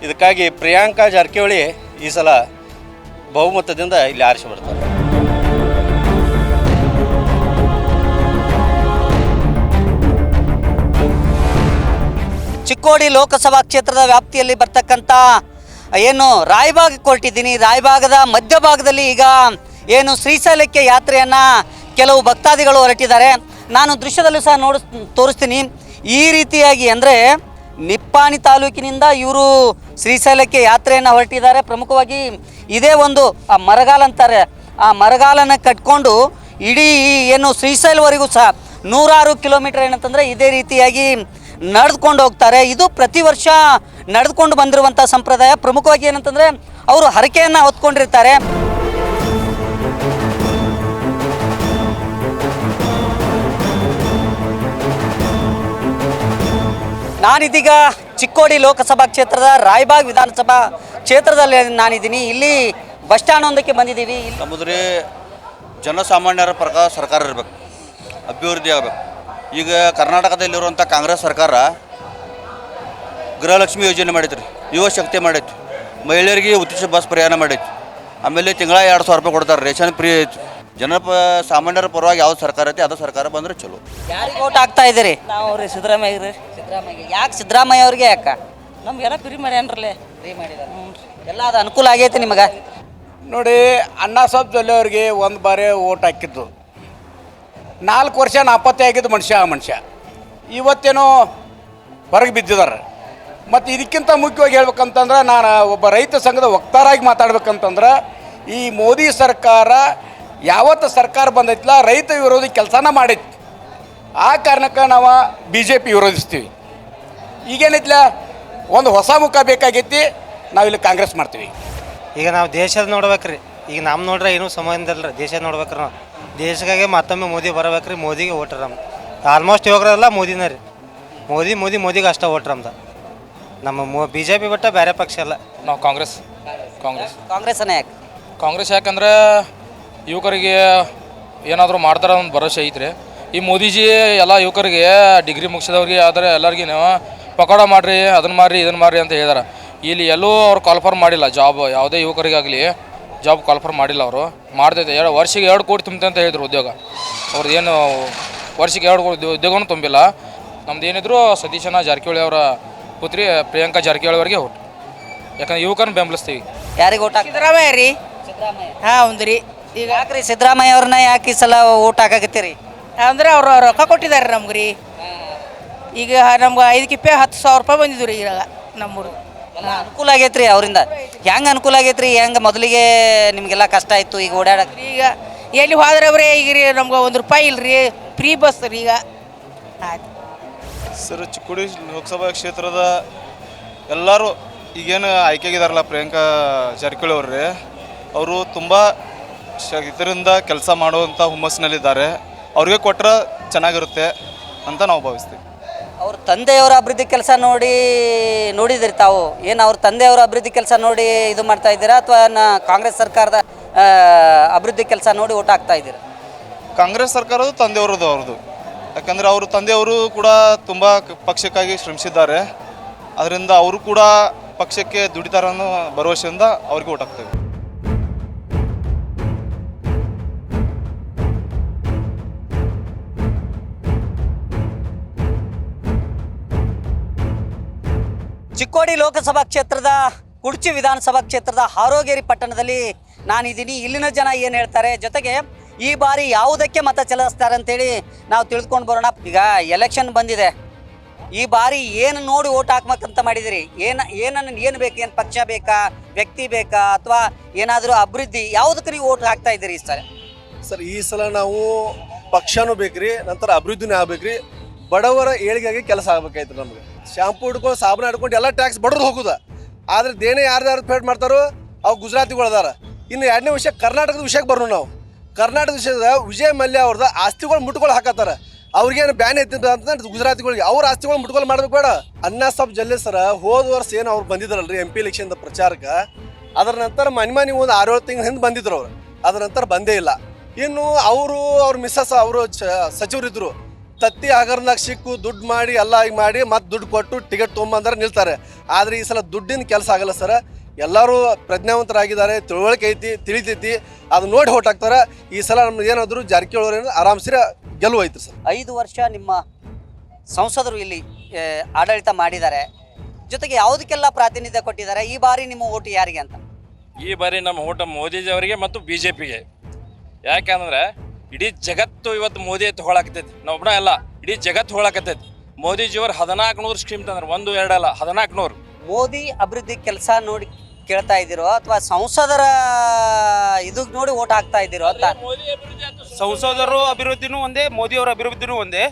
ಇದಕ್ಕಾಗಿ ಪ್ರಿಯಾಂಕಾ ಜಾರಕಿಹೊಳಿ ಈ ಸಲ ಬಹುಮತದಿಂದ ಇಲ್ಲಿ ಆರಿಸಿ ಬರ್ತಾರೆ. ಚಿಕ್ಕೋಡಿ ಲೋಕಸಭಾ ಕ್ಷೇತ್ರದ ವ್ಯಾಪ್ತಿಯಲ್ಲಿ ಬರ್ತಕ್ಕಂಥ ಏನು ರಾಯಬಾಗ್ ಕೊಟ್ಟಿದ್ದೀನಿ. ರಾಯಬಾಗದ ಮಧ್ಯಭಾಗದಲ್ಲಿ ಈಗ ಏನು ಶ್ರೀಶೈಲಕ್ಕೆ ಯಾತ್ರೆಯನ್ನು ಕೆಲವು ಭಕ್ತಾದಿಗಳು ಹೊರಟಿದ್ದಾರೆ. ನಾನು ದೃಶ್ಯದಲ್ಲೂ ಸಹ ತೋರಿಸ್ತೀನಿ. ಈ ರೀತಿಯಾಗಿ ಅಂದರೆ ನಿಪ್ಪಾಣಿ ತಾಲೂಕಿನಿಂದ ಇವರು ಶ್ರೀಶೈಲಕ್ಕೆ ಯಾತ್ರೆಯನ್ನು ಹೊರಟಿದ್ದಾರೆ. ಪ್ರಮುಖವಾಗಿ ಇದೇ ಒಂದು ಆ ಮರಗಾಲ ಅಂತಾರೆ, ಆ ಮರಗಾಲನ್ನು ಕಟ್ಕೊಂಡು ಇಡೀ ಏನು ಶ್ರೀಶೈಲವರೆಗೂ ಸಹ 106 ಕಿಲೋಮೀಟರ್ ಏನಂತಂದರೆ ಇದೇ ರೀತಿಯಾಗಿ ನಡೆದುಕೊಂಡು ಹೋಗ್ತಾರೆ. ಇದು ಪ್ರತಿ ವರ್ಷ ನಡೆದುಕೊಂಡು ಬಂದಿರುವಂಥ ಸಂಪ್ರದಾಯ. ಪ್ರಮುಖವಾಗಿ ಏನಂತಂದರೆ ಅವರು ಹರಕೆಯನ್ನು ಹೊತ್ಕೊಂಡಿರ್ತಾರೆ. ನಾನಿದೀಗ ಚಿಕ್ಕೋಡಿ ಲೋಕಸಭಾ ಕ್ಷೇತ್ರದ ರಾಯಬಾಗ್ ವಿಧಾನಸಭಾ ಕ್ಷೇತ್ರದಲ್ಲಿ ನಾನಿದ್ದೀನಿ. ಇಲ್ಲಿ ಬಸ್ ಸ್ಟ್ಯಾಂಡ್ ಒಂದಕ್ಕೆ ಬಂದಿದ್ದೀವಿ. ನಮ್ಮದ್ರಿ ಜನಸಾಮಾನ್ಯರ ಪ್ರಕಾರ ಸರ್ಕಾರ ಇರಬೇಕು, ಅಭಿವೃದ್ಧಿ ಆಗಬೇಕು. ಈಗ ಕರ್ನಾಟಕದಲ್ಲಿರುವಂಥ ಕಾಂಗ್ರೆಸ್ ಸರ್ಕಾರ ಗೃಹಲಕ್ಷ್ಮಿ ಯೋಜನೆ ಮಾಡೈತ್ರಿ, ಯುವ ಶಕ್ತಿ ಮಾಡೈತಿ, ಮಹಿಳೆಯರಿಗೆ ಉಚಿತ ಬಸ್ ಪ್ರಯಾಣ ಮಾಡೈತಿ, ಆಮೇಲೆ ತಿಂಗಳ 2,000 ರೂಪಾಯಿ ಕೊಡ್ತಾರೆ, ರೇಷನ್ ಫ್ರೀ ಐತಿ. ಸಾಮಾನ್ಯರ ಪರವಾಗಿ ಯಾವ ಸರ್ಕಾರ ಐತಿ ಅದು ಸರ್ಕಾರ ಬಂದರೆ ಚಲೋ. ಯಾರಿಗೆ ಓಟ್ ಹಾಕ್ತಾ ಇದ್ದೀರಿ? ನಾವು ರೀ ಸಿದ್ದರಾಮಯ್ಯ ರೀ. ಸಿದ್ದರಾಮಯ್ಯ. ಯಾಕೆ ಸಿದ್ದರಾಮಯ್ಯ ಅವ್ರಿಗೆ ಯಾಕ? ನಮ್ಗೆಲ್ಲ ಫ್ರೀ ಮಾಡ್ಯಾನ್ರಲ್ಲೇ. ಫ್ರೀ ಮಾಡಿದ್ದಾರೆ. ಎಲ್ಲ ಅದು ಅನುಕೂಲ ಆಗೈತೆ ನಿಮಗೆ? ನೋಡಿ, ಅಣ್ಣಾ ಸಾಹೇಬ್ ಜೊಲ್ಲೆ ಅವ್ರಿಗೆ ಒಂದು ಬಾರಿ ಓಟ್ ಹಾಕಿದ್ದು, 4 ವರ್ಷ ನಾಪತ್ತೆ ಆಗಿದ್ದು ಮನುಷ್ಯ ಇವತ್ತೇನೋ ಹೊರಗೆ ಬಿದ್ದಿದ್ದಾರೆ. ಮತ್ತು ಇದಕ್ಕಿಂತ ಮುಖ್ಯವಾಗಿ ಹೇಳ್ಬೇಕಂತಂದ್ರೆ, ನಾನು ಒಬ್ಬ ರೈತ ಸಂಘದ ವಕ್ತಾರಾಗಿ ಮಾತಾಡ್ಬೇಕಂತಂದ್ರೆ, ಈ ಮೋದಿ ಸರ್ಕಾರ ಯಾವತ್ತು ಸರ್ಕಾರ ಬಂದೈತಿಲ್ಲ ರೈತ ವಿರೋಧಿ ಕೆಲಸನ ಮಾಡೈತಿ. ಆ ಕಾರಣಕ್ಕೆ ನಾವು BJP ವಿರೋಧಿಸ್ತೀವಿ. ಈಗೇನೈತಿಲ್ಲ ಒಂದು ಹೊಸ ಮುಖ ಬೇಕಾಗೈತಿ, ನಾವಿಲ್ಲಿ ಕಾಂಗ್ರೆಸ್ ಮಾಡ್ತೀವಿ. ಈಗ ನಾವು ದೇಶದ ನೋಡ್ಬೇಕ್ರಿ. ಈಗ ನಮ್ಮ ನೋಡ್ರೆ ಏನೂ ಸಂಬಂಧ ಇಲ್ಲ, ದೇಶದ ನೋಡ್ಬೇಕ್ರಿ. ನಾವು ದೇಶಕ್ಕಾಗೆ ಮತ್ತೊಮ್ಮೆ ಮೋದಿ ಬರ್ಬೇಕ್ರಿ. ಮೋದಿಗೆ ಓಟ್ರಿ ನಮ್ದು. ಆಲ್ಮೋಸ್ಟ್ ಹೋಗ್ರಲ್ಲ ಮೋದಿನ ರೀ. ಮೋದಿಗೆ ಅಷ್ಟೇ ಓಟ್ರಿ ನಮ್ದು. ನಮ್ಮ BJP ಬಿಟ್ಟ ಬೇರೆ ಪಕ್ಷ ಅಲ್ಲ. ನಾವು ಕಾಂಗ್ರೆಸ್. ಕಾಂಗ್ರೆಸ್ಸನ್ನೇ ಯಾಕೆ? ಕಾಂಗ್ರೆಸ್ ಯಾಕಂದ್ರೆ ಯುವಕರಿಗೆ ಏನಾದರೂ ಮಾಡ್ತಾರೆ ಒಂದು ಭರವಸೆ ಐತ್ರಿ. ಈ ಮೋದಿಜಿ ಎಲ್ಲ ಯುವಕರಿಗೆ ಡಿಗ್ರಿ ಮುಗಿಸಿದವ್ರಿಗೆ ಆದರೆ ಎಲ್ಲರಿಗೆ ನೀವು ಪಕೋಡ ಮಾಡಿರಿ, ಅದನ್ನು ಮಾಡಿರಿ, ಇದನ್ನು ಮಾಡಿರಿ ಅಂತ ಹೇಳಿದಾರೆ. ಇಲ್ಲಿ ಎಲ್ಲೂ ಅವ್ರು ಕಾಲ್ಫರ್ ಮಾಡಿಲ್ಲ ಜಾಬ್. ಯಾವುದೇ ಯುವಕರಿಗಾಗಲಿ ಜಾಬ್ ಕಾಲ್ಫರ್ ಮಾಡಿಲ್ಲ. ಅವರು ಮಾಡ್ತೈತೆ ವರ್ಷಕ್ಕೆ 2 ಕೋಟಿ ತುಂಬುತ್ತೆ ಅಂತ ಹೇಳಿದ್ರು ಉದ್ಯೋಗ. ಅವ್ರದ್ದು ಏನು ವರ್ಷಕ್ಕೆ 2 ಕೋಟಿ ಉದ್ಯೋಗನೂ ತುಂಬಿಲ್ಲ. ನಮ್ದು ಏನಿದ್ರು ಸತೀಶಣ್ಣ ಜಾರಕಿಹೊಳಿ ಅವರ ಪುತ್ರಿ ಪ್ರಿಯಾಂಕಾ ಜಾರಕಿಹೊಳಿ ಅವರಿಗೆ ಓಟ್. ಯಾಕಂದ್ರೆ ಯುವಕರನ್ನ ಬೆಂಬಲಿಸ್ತೀವಿ. ಯಾರಿಗೆ ಓಟ್ ಹಾಕಿ? ಸಿದ್ದರಾಮಯ್ಯ ರೀ. ಹಾಂ ಹೌದು ರೀ. ಈಗ ಯಾಕ್ರಿ ಸಿದ್ದರಾಮಯ್ಯ ಅವ್ರನ್ನ ಯಾಕೆ ಈ ಸಲ ಓಟ್ ಹಾಕಾಕತ್ತೀರಿ? ಅಂದ್ರೆ ಅವ್ರು ರೊಕ್ಕ ಕೊಟ್ಟಿದ್ದಾರೆ ನಮ್ಗೆ ರೀ. ಈಗ ನಮ್ಗೆ 5 ಕಿಪ್ಪೆ 10,000 ರೂಪಾಯಿ ಬಂದಿದ್ದು ರೀ ಈಗ ನಮ್ಮೂರು. ಅನುಕೂಲ ಆಗೈತ್ರಿ ಅವರಿಂದ. ಹೆಂಗೆ ಅನುಕೂಲ ಆಗೈತ್ರಿ? ಹೆಂಗೆ ಮೊದಲಿಗೆ ನಿಮಗೆಲ್ಲ ಕಷ್ಟ ಆಯಿತು, ಈಗ ಓಡಾಡಕ್ಕೆ? ಈಗ ಎಲ್ಲಿ ಹೋದ್ರೆ ಅವ್ರೆ ಈಗ ರೀ ನಮ್ಗೆ 1 ರೂಪಾಯಿ ಇಲ್ಲ ರೀ, ಫ್ರೀ ಬಸ್ ರೀ ಈಗ. ಆಯ್ತು ಸರ್, ಚಿಕ್ಕೋಡಿ ಲೋಕಸಭಾ ಕ್ಷೇತ್ರದ ಎಲ್ಲರೂ ಈಗೇನು ಆಯ್ಕೆಗಿದಾರಲ್ಲ ಪ್ರಿಯಾಂಕಾ ಜಾರಕಿಹೊಳಿ ಅವ್ರಿ, ಅವರು ತುಂಬ ಇದರಿಂದ ಕೆಲಸ ಮಾಡುವಂಥ ಹುಮ್ಮಸ್ಸಿನಲ್ಲಿದ್ದಾರೆ. ಅವ್ರಿಗೆ ಕೊಟ್ಟರೆ ಚೆನ್ನಾಗಿರುತ್ತೆ ಅಂತ ನಾವು ಭಾವಿಸ್ತೀವಿ. ಅವ್ರ ತಂದೆಯವರ ಅಭಿವೃದ್ಧಿ ಕೆಲಸ ನೋಡಿದಿರಿ ತಾವು? ಏನು ಅವ್ರ ತಂದೆಯವರ ಅಭಿವೃದ್ಧಿ ಕೆಲಸ ನೋಡಿ ಇದು ಮಾಡ್ತಾ ಇದ್ದೀರಾ, ಅಥವಾ ಕಾಂಗ್ರೆಸ್ ಸರ್ಕಾರದ ಅಭಿವೃದ್ಧಿ ಕೆಲಸ ನೋಡಿ ಓಟ್ ಹಾಕ್ತಾ ಇದ್ದೀರಾ? ಕಾಂಗ್ರೆಸ್ ಸರ್ಕಾರದ್ದು ತಂದೆಯವರದ್ದು ಅವ್ರದ್ದು. ಯಾಕಂದರೆ ಅವರು ತಂದೆಯವರು ಕೂಡ ತುಂಬ ಪಕ್ಷಕ್ಕಾಗಿ ಶ್ರಮಿಸಿದ್ದಾರೆ. ಅದರಿಂದ ಅವರು ಕೂಡ ಪಕ್ಷಕ್ಕೆ ದುಡಿತಾರೆ ಅನ್ನೋ ಭರವಸೆಯಿಂದ ಅವ್ರಿಗೆ ಓಟ್ ಹಾಕ್ತೇವೆ. ಚಿಕ್ಕೋಡಿ ಲೋಕಸಭಾ ಕ್ಷೇತ್ರದ ಕುಡ್ಚಿ ವಿಧಾನಸಭಾ ಕ್ಷೇತ್ರದ ಹಾರೋಗೇರಿ ಪಟ್ಟಣದಲ್ಲಿ ನಾನಿದ್ದೀನಿ. ಇಲ್ಲಿನ ಜನ ಏನು ಹೇಳ್ತಾರೆ, ಜೊತೆಗೆ ಈ ಬಾರಿ ಯಾವುದಕ್ಕೆ ಮತ ಚಲಾಯಿಸ್ತಾರೆ ಅಂತೇಳಿ ನಾವು ತಿಳಿದುಕೊಂಡು ಬರೋಣ. ಈಗ ಎಲೆಕ್ಷನ್ ಬಂದಿದೆ, ಈ ಬಾರಿ ಏನು ನೋಡಿ ಓಟ್ ಹಾಕ್ಬೇಕಂತ ಮಾಡಿದಿರಿ? ಏನು ಬೇಕು? ಏನು ಪಕ್ಷ ಬೇಕಾ, ವ್ಯಕ್ತಿ ಬೇಕಾ, ಅಥವಾ ಏನಾದರೂ ಅಭಿವೃದ್ಧಿ, ಯಾವುದಕ್ಕೆ ನೀವು ಓಟ್ ಹಾಕ್ತಾ ಇದ್ದೀರಿ ಈ ಸಲ? ಸರ್, ಈ ಸಲ ನಾವು ಪಕ್ಷನೂ ಬೇಕ್ರಿ, ನಂತರ ಅಭಿವೃದ್ಧಿನೂ ಆಗ್ಬೇಕ್ರಿ. ಬಡವರ ಏಳಿಗೆಗೆ ಕೆಲಸ ಆಗ್ಬೇಕಾಯ್ತು. ನಮಗೆ ಶಾಂಪು ಹಿಡ್ಕೊಂಡು ಸಾಬೂನು ಹಿಡ್ಕೊಂಡು ಎಲ್ಲ ಟ್ಯಾಕ್ಸ್ ಬಡವ್ರು ಹೋಗುದ, ಆದರೆ ದೇನೇ ಯಾರ್ಯಾರು ಪೇಡ್ ಮಾಡ್ತಾರೋ ಅವು ಗುಜರಾತಿಗಳು ಅದಾರ. ಇನ್ನು 2ನೇ ವಿಷಯ ಕರ್ನಾಟಕದ ವಿಷಯಕ್ಕೆ ಬರೋಣ. ನಾವು ಕರ್ನಾಟಕದ ವಿಷಯದ ವಿಜಯ್ ಮಲ್ಯ ಅವ್ರದ್ದು ಆಸ್ತಿಗಳು ಮುಟ್ಕೊಂಡು ಹಾಕತ್ತಾರ. ಅವ್ರಿಗೇನು ಬ್ಯಾನ್ ಐತಿ ಅಂತ ಗುಜರಾತಿಗಳಿಗೆ ಅವ್ರ ಆಸ್ತಿಗಳು ಮುಟ್ಕೊಲ್ ಮಾಡ್ಬೇಕು ಬೇಡ. ಅಣ್ಣಾ ಸಾಬ್ ಜೊಲ್ಲೆ ಸರ ಹೋದ ವರ್ಷ ಏನು ಅವ್ರು ಬಂದಿದ್ರಲ್ರಿ MP ಎಲೆಕ್ಷನ್ ಪ್ರಚಾರಕ್ಕೆ, ಅದರ ನಂತರ ಮನೆ ಒಂದು 6-7 ತಿಂಗಳ ಹಿಂದೆ ಬಂದಿದ್ರು ಅವ್ರು. ಅದರ ನಂತರ ಬಂದೇ ಇಲ್ಲ. ಇನ್ನು ಅವ್ರ ಮಿಸ್ಸಸ್ ಅವರು ಸಚಿವರಿದ್ರು, ತತ್ತಿ ಹಗರ್ನಾಗ ಸಿಕ್ಕು ದುಡ್ಡು ಮಾಡಿ ಎಲ್ಲ ಈಗ ಮಾಡಿ ಮತ್ತೆ ದುಡ್ಡು ಕೊಟ್ಟು ಟಿಕೆಟ್ ತೊಗೊಂಬಂದ್ರೆ ನಿಲ್ತಾರೆ. ಆದರೆ ಈ ಸಲ ದುಡ್ಡಿನ ಕೆಲಸ ಆಗಲ್ಲ ಸರ್. ಎಲ್ಲರೂ ಪ್ರಜ್ಞಾವಂತರಾಗಿದ್ದಾರೆ, ತಿಳುವಳಿಕೆ ಐತಿ, ತಿಳಿತೈತಿ, ಅದು ನೋಡಿ ಹೊಟ್ಟಾಗ್ತಾರೆ. ಈ ಸಲ ನಮ್ಗೆ ಏನಾದರೂ ಜಾರಕಿಹೊಳಿ ಅವರು ಆರಾಮ್ಸಿರ ಗೆಲುವು ಐತ್ರಿ ಸರ್. 5 ವರ್ಷ ನಿಮ್ಮ ಸಂಸದರು ಇಲ್ಲಿ ಆಡಳಿತ ಮಾಡಿದ್ದಾರೆ, ಜೊತೆಗೆ ಯಾವುದಕ್ಕೆಲ್ಲ ಪ್ರಾತಿನಿಧ್ಯ ಕೊಟ್ಟಿದ್ದಾರೆ. ಈ ಬಾರಿ ನಿಮ್ಮ ಓಟು ಯಾರಿಗೆ ಅಂತ? ಈ ಬಾರಿ ನಮ್ಮ ಓಟ ಮೋದಿಜಿಯವರಿಗೆ ಮತ್ತು BJPಗೆ. ಯಾಕೆಂದ್ರೆ ಇಡೀ ಜಗತ್ತು ಇವತ್ತು ಮೋದಿ ಹೊಳಾಕತೈತಿ, ನಾವೊಬ್ಬನ ಅಲ್ಲ, ಇಡೀ ಜಗತ್ತು ಹೊಳಾಕತೈತಿ. ಮೋದಿಜಿಯವರು 1400 ಸ್ಕೀಮ್ ತಂದ್ರೆ, 1-2 ಅಲ್ಲ 1400. ಮೋದಿ ಅಭಿವೃದ್ಧಿ ಕೆಲಸ ನೋಡಿ ಕೇಳ್ತಾ ಇದ್ದೀರೋ ಅಥವಾ ಸಂಸದರ ಇದು ನೋಡಿ ಓಟ್ ಹಾಕ್ತಾ ಇದ್ದೀರೋ ಅಂತ? ಸಂಸದರು ಅಭಿವೃದ್ಧಿನೂ ಒಂದೇ, ಮೋದಿಯವರ ಅಭಿವೃದ್ಧಿನೂ ಒಂದೇ.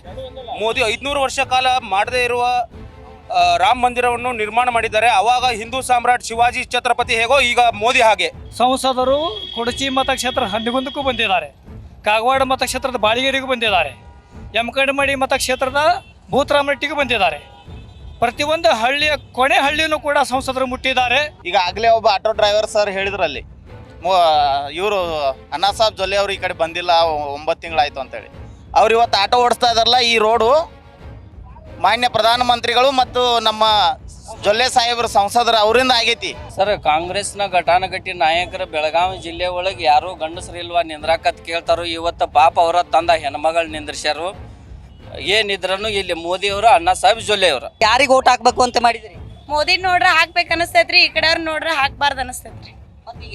ಮೋದಿ 500 ವರ್ಷ ಕಾಲ ಮಾಡದೇ ಇರುವ ರಾಮ ಮಂದಿರವನ್ನು ನಿರ್ಮಾಣ ಮಾಡಿದ್ದಾರೆ. ಅವಾಗ ಹಿಂದೂ ಸಾಮ್ರಾಟ್ ಶಿವಾಜಿ ಛತ್ರಪತಿ ಹೇಗೋ ಈಗ ಮೋದಿ ಹಾಗೆ. ಸಂಸದರು ಕುಡಚಿ ಮತಕ್ಷೇತ್ರ ಹಂದಿಗುಂದಕ್ಕೂ ಬಂದಿದ್ದಾರೆ, ಕಾಗವಾಡ ಮತಕ್ಷೇತ್ರದ ಬಾಳಿಗೇರಿಗೂ ಬಂದಿದ್ದಾರೆ, ಯಮಕಂಡಮಡಿ ಮತಕ್ಷೇತ್ರದ ಭೂತರಾಮಟ್ಟಿಗೂ ಬಂದಿದ್ದಾರೆ. ಪ್ರತಿಯೊಂದು ಹಳ್ಳಿಯ ಕೊನೆ ಹಳ್ಳಿನೂ ಕೂಡ ಸಂಸದರು ಮುಟ್ಟಿದ್ದಾರೆ. ಈಗ ಆಗಲೇ ಒಬ್ಬ ಆಟೋ ಡ್ರೈವರ್ ಸರ್ ಹೇಳಿದ್ರಲ್ಲಿ, ಇವರು ಅಣ್ಣಾ ಸಾಬ್ ಜೊಲ್ಲೆ ಅವರು ಈ ಕಡೆ ಬಂದಿಲ್ಲ 9 ತಿಂಗಳಾಯ್ತು ಅಂತೇಳಿ. ಅವ್ರು ಇವತ್ತು ಆಟೋ ಓಡಿಸ್ತಾ ಇದಾರಲ್ಲ, ಈ ರೋಡು ಮಾನ್ಯ ಪ್ರಧಾನಮಂತ್ರಿಗಳು ಮತ್ತು ನಮ್ಮ ಜೊಲ್ಲೆ ಸಾಹೇಬರು ಸಂಸದರು ಅವರಿಂದ ಆಗೈತಿ ಸರ್. ಕಾಂಗ್ರೆಸ್ನ ಘಟಾನುಘಟಿ ನಾಯಕರು ಬೆಳಗಾವಿ ಜಿಲ್ಲೆ ಒಳಗೆ ಯಾರು ಗಂಡಸರಿಲ್ವಾ ನಿಂದ್ರಾಕತ್ ಕೇಳ್ತಾರೋ. ಇವತ್ತು ಪಾಪ ಅವರ ತಂದ ಹೆಣ್ಮಗಳು ನಿಂದ್ರಿಸ್ಯಾರು. ಏನಿದ್ರೂ ಇಲ್ಲಿ ಮೋದಿಯವರು, ಅಣ್ಣಾ ಸಾಹೇಬ್ ಜೊಲ್ಲೆ ಅವರು. ಯಾರಿಗೆ ಓಟ್ ಹಾಕ್ಬೇಕು ಅಂತ ಮಾಡಿದ್ರಿ? ಮೋದಿ ನೋಡ್ರೆ ಹಾಕ್ಬೇಕು ಅನಿಸ್ತೈತ್ರಿ, ಈ ಕಡೆ ಅವ್ರು ನೋಡ್ರೆ ಹಾಕ್ಬಾರ್ದು ಅನಿಸ್ತೈತ್ರಿ.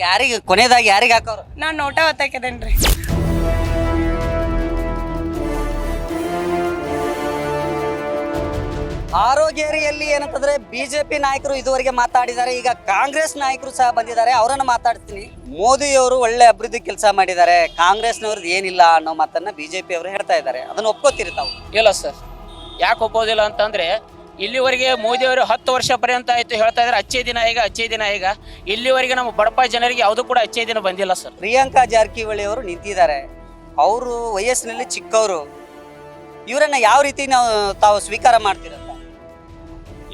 ಯಾರಿಗೆ ಕೊನೆಯದಾಗಿ ಯಾರಿಗೆ ಹಾಕೋರು? ನಾನು ನೋಟ ಒತ್ತಾಕಿದೇನ್ರಿ. ಆರೋಗ್ಯರಿಯಲ್ಲಿ ಏನಂತಂದ್ರೆ BJP ನಾಯಕರು ಇದುವರೆಗೆ ಮಾತಾಡಿದ್ದಾರೆ, ಈಗ ಕಾಂಗ್ರೆಸ್ ನಾಯಕರು ಸಹ ಬಂದಿದ್ದಾರೆ, ಅವರನ್ನು ಮಾತಾಡ್ತೀನಿ. ಮೋದಿಯವರು ಒಳ್ಳೆ ಅಭಿವೃದ್ಧಿ ಕೆಲಸ ಮಾಡಿದ್ದಾರೆ, ಕಾಂಗ್ರೆಸ್ನವ್ರದ್ದು ಏನಿಲ್ಲ ಅನ್ನೋ ಮಾತನ್ನ BJP ಅವರು ಹೇಳ್ತಾ ಇದ್ದಾರೆ. ಅದನ್ನು ಒಪ್ಕೋತೀರಿ ತಾವು? ಇಲ್ಲ ಸರ್, ಯಾಕೆ ಒಪ್ಪೋದಿಲ್ಲ ಅಂತಂದ್ರೆ ಇಲ್ಲಿವರೆಗೆ ಮೋದಿಯವರು 10 ವರ್ಷ ಪರ್ಯಂತ ಆಯ್ತು ಹೇಳ್ತಾ ಇದ್ದಾರೆ, ಅಚ್ಚೇ ದಿನ ಈಗ ಇಲ್ಲಿವರೆಗೆ ನಮ್ಮ ಬಡಪ ಜನರಿಗೆ ಯಾವುದು ಕೂಡ ಅಚ್ಚೇ ದಿನ ಬಂದಿಲ್ಲ ಸರ್. ಪ್ರಿಯಾಂಕಾ ಜಾರಕಿಹೊಳಿ ಅವರು ನಿಂತಿದ್ದಾರೆ, ಅವರು ವಯಸ್ಸಿನಲ್ಲಿ ಚಿಕ್ಕವರು. ಇವರನ್ನ ಯಾವ ರೀತಿ ತಾವು ಸ್ವೀಕಾರ ಮಾಡ್ತೀರಂತ?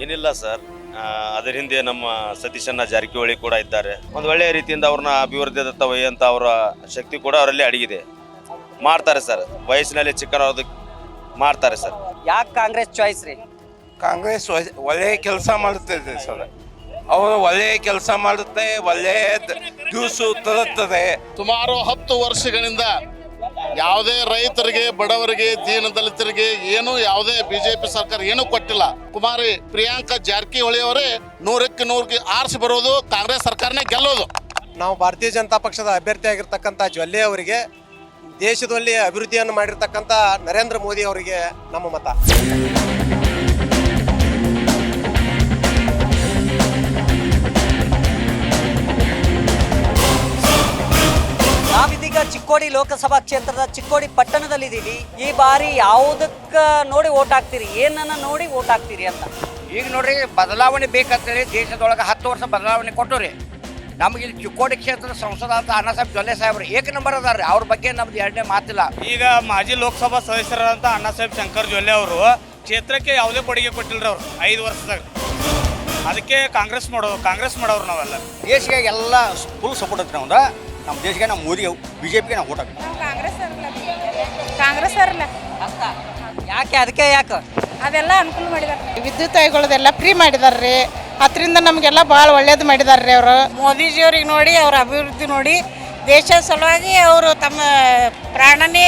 ಏನಿಲ್ಲ ಸರ್, ಅದರ ಹಿಂದೆ ನಮ್ಮ ಸತೀಶಣ್ಣ ಜಾರಕಿಹೊಳಿ ಕೂಡ ಇದ್ದಾರೆ. ಒಂದು ಒಳ್ಳೆಯ ರೀತಿಯಿಂದ ಅವ್ರನ್ನ ಅಭಿವೃದ್ಧಿದತ್ತ ಒಯ್ಯಂತ ಅವರ ಶಕ್ತಿ ಕೂಡ ಅವರಲ್ಲಿ ಅಡಗಿದೆ. ಮಾಡ್ತಾರೆ ಸರ್, ವಯಸ್ಸಿನಲ್ಲಿ ಚಿಕ್ಕನವ್ರದ್ದು ಮಾಡ್ತಾರೆ ಸರ್. ಯಾಕೆ ಕಾಂಗ್ರೆಸ್ ಚಾಯ್ಸ್ ರೀ? ಕಾಂಗ್ರೆಸ್ ಒಳ್ಳೆಯ ಕೆಲಸ ಮಾಡುತ್ತದೆ ಸರ್. ಅವರು ಒಳ್ಳೆಯ ಕೆಲಸ ಮಾಡುತ್ತೆ, ಒಳ್ಳೆಯ ಜ್ಯೂಸು ತರುತ್ತದೆ. ಸುಮಾರು 10 ವರ್ಷಗಳಿಂದ ಯಾವುದೇ ರೈತರಿಗೆ, ಬಡವರಿಗೆ, ದೀನದಲಿತರಿಗೆ ಏನು ಯಾವುದೇ BJP ಸರ್ಕಾರ ಏನೂ ಕೊಟ್ಟಿಲ್ಲ. ಕುಮಾರಿ ಪ್ರಿಯಾಂಕಾ ಜಾರಕಿಹೊಳಿ ಅವರೇ 100ಕ್ಕೆ 100 ಆರಿಸಿ ಬರೋದು, ಕಾಂಗ್ರೆಸ್ ಸರ್ಕಾರನೇ ಗೆಲ್ಲೋದು. ನಾವು ಭಾರತೀಯ ಜನತಾ ಪಕ್ಷದ ಅಭ್ಯರ್ಥಿಯಾಗಿರ್ತಕ್ಕಂಥ ಜೊಲ್ಲೆ ಅವರಿಗೆ, ದೇಶದಲ್ಲಿ ಅಭಿವೃದ್ಧಿಯನ್ನು ಮಾಡಿರ್ತಕ್ಕಂಥ ನರೇಂದ್ರ ಮೋದಿ ಅವರಿಗೆ ನಮ್ಮ ಮತ. ನಾವಿದೀಗ ಚಿಕ್ಕೋಡಿ ಲೋಕಸಭಾ ಕ್ಷೇತ್ರದ ಚಿಕ್ಕೋಡಿ ಪಟ್ಟಣದಲ್ಲಿದ್ದೀವಿ. ಈ ಬಾರಿ ಯಾವುದಕ್ಕ ನೋಡಿ ಓಟ್ ಹಾಕ್ತೀರಿ, ಏನನ್ನ ನೋಡಿ ಓಟ್ ಹಾಕ್ತೀರಿ ಅಂತ? ಈಗ ನೋಡ್ರಿ, ಬದಲಾವಣೆ ಬೇಕಂತೇಳಿ ದೇಶದೊಳಗೆ 10 ವರ್ಷ ಬದಲಾವಣೆ ಕೊಟ್ಟವ್ರಿ. ನಮಗೆ ಇಲ್ಲಿ ಚಿಕ್ಕೋಡಿ ಕ್ಷೇತ್ರದ ಸಂಸದ ಅಂತ ಅಣ್ಣಾ ಸಾಹೇಬ್ ಜೊಲ್ಲೆ ಸಾಹೇಬ್ರು ಏಕ ನಂಬರ್ ಅದಾರ್ರಿ. ಅವ್ರ ಬಗ್ಗೆ ನಮ್ದು ಎರಡನೇ ಮಾತಿಲ್ಲ. ಈಗ ಮಾಜಿ ಲೋಕಸಭಾ ಸದಸ್ಯರಾದಂಥ ಅಣ್ಣಾ ಸಾಹೇಬ್ ಶಂಕರ್ ಜೊಲ್ಲೆ ಅವರು ಕ್ಷೇತ್ರಕ್ಕೆ ಯಾವುದೇ ಕೊಡುಗೆ ಕೊಟ್ಟಿಲ್ರಿ ಅವರು 5 ವರ್ಷದಾಗ. ಅದಕ್ಕೆ ಕಾಂಗ್ರೆಸ್ ಮಾಡೋರು ನಾವೆಲ್ಲ. ದೇಶಕ್ಕೆ ಎಲ್ಲ ಫುಲ್ ಸಪೋರ್ಟ್ ಐತಿ. ನಾವು ನಮ್ಮ ದೇಶಕ್ಕೆ ನಾವು ಮೋದಿ BJPಗೆ ನಾವು ಓಟ್ ಹಾಕ್ತೀವಿ. ಕಾಂಗ್ರೆಸ್ ಅವ್ರಲ್ಲ. ಯಾಕೆ? ಅದಕ್ಕೆ ಯಾಕೆ? ಅದೆಲ್ಲ ಅನುಕೂಲ ಮಾಡಿದಾರೆ. ವಿದ್ಯುತ್ ಐಗಳದೆಲ್ಲ ಫ್ರೀ ಮಾಡಿದಾರ್ರಿ. ಅದರಿಂದ ನಮಗೆಲ್ಲ ಭಾಳ ಒಳ್ಳೇದು ಮಾಡಿದಾರ್ರಿ ಅವರು. ಮೋದಿಜಿಯವ್ರಿಗೆ ನೋಡಿ, ಅವ್ರ ಅಭಿವೃದ್ಧಿ ನೋಡಿ, ದೇಶ ಸಲುವಾಗಿ ಅವರು ತಮ್ಮ ಪ್ರಾಣನೇ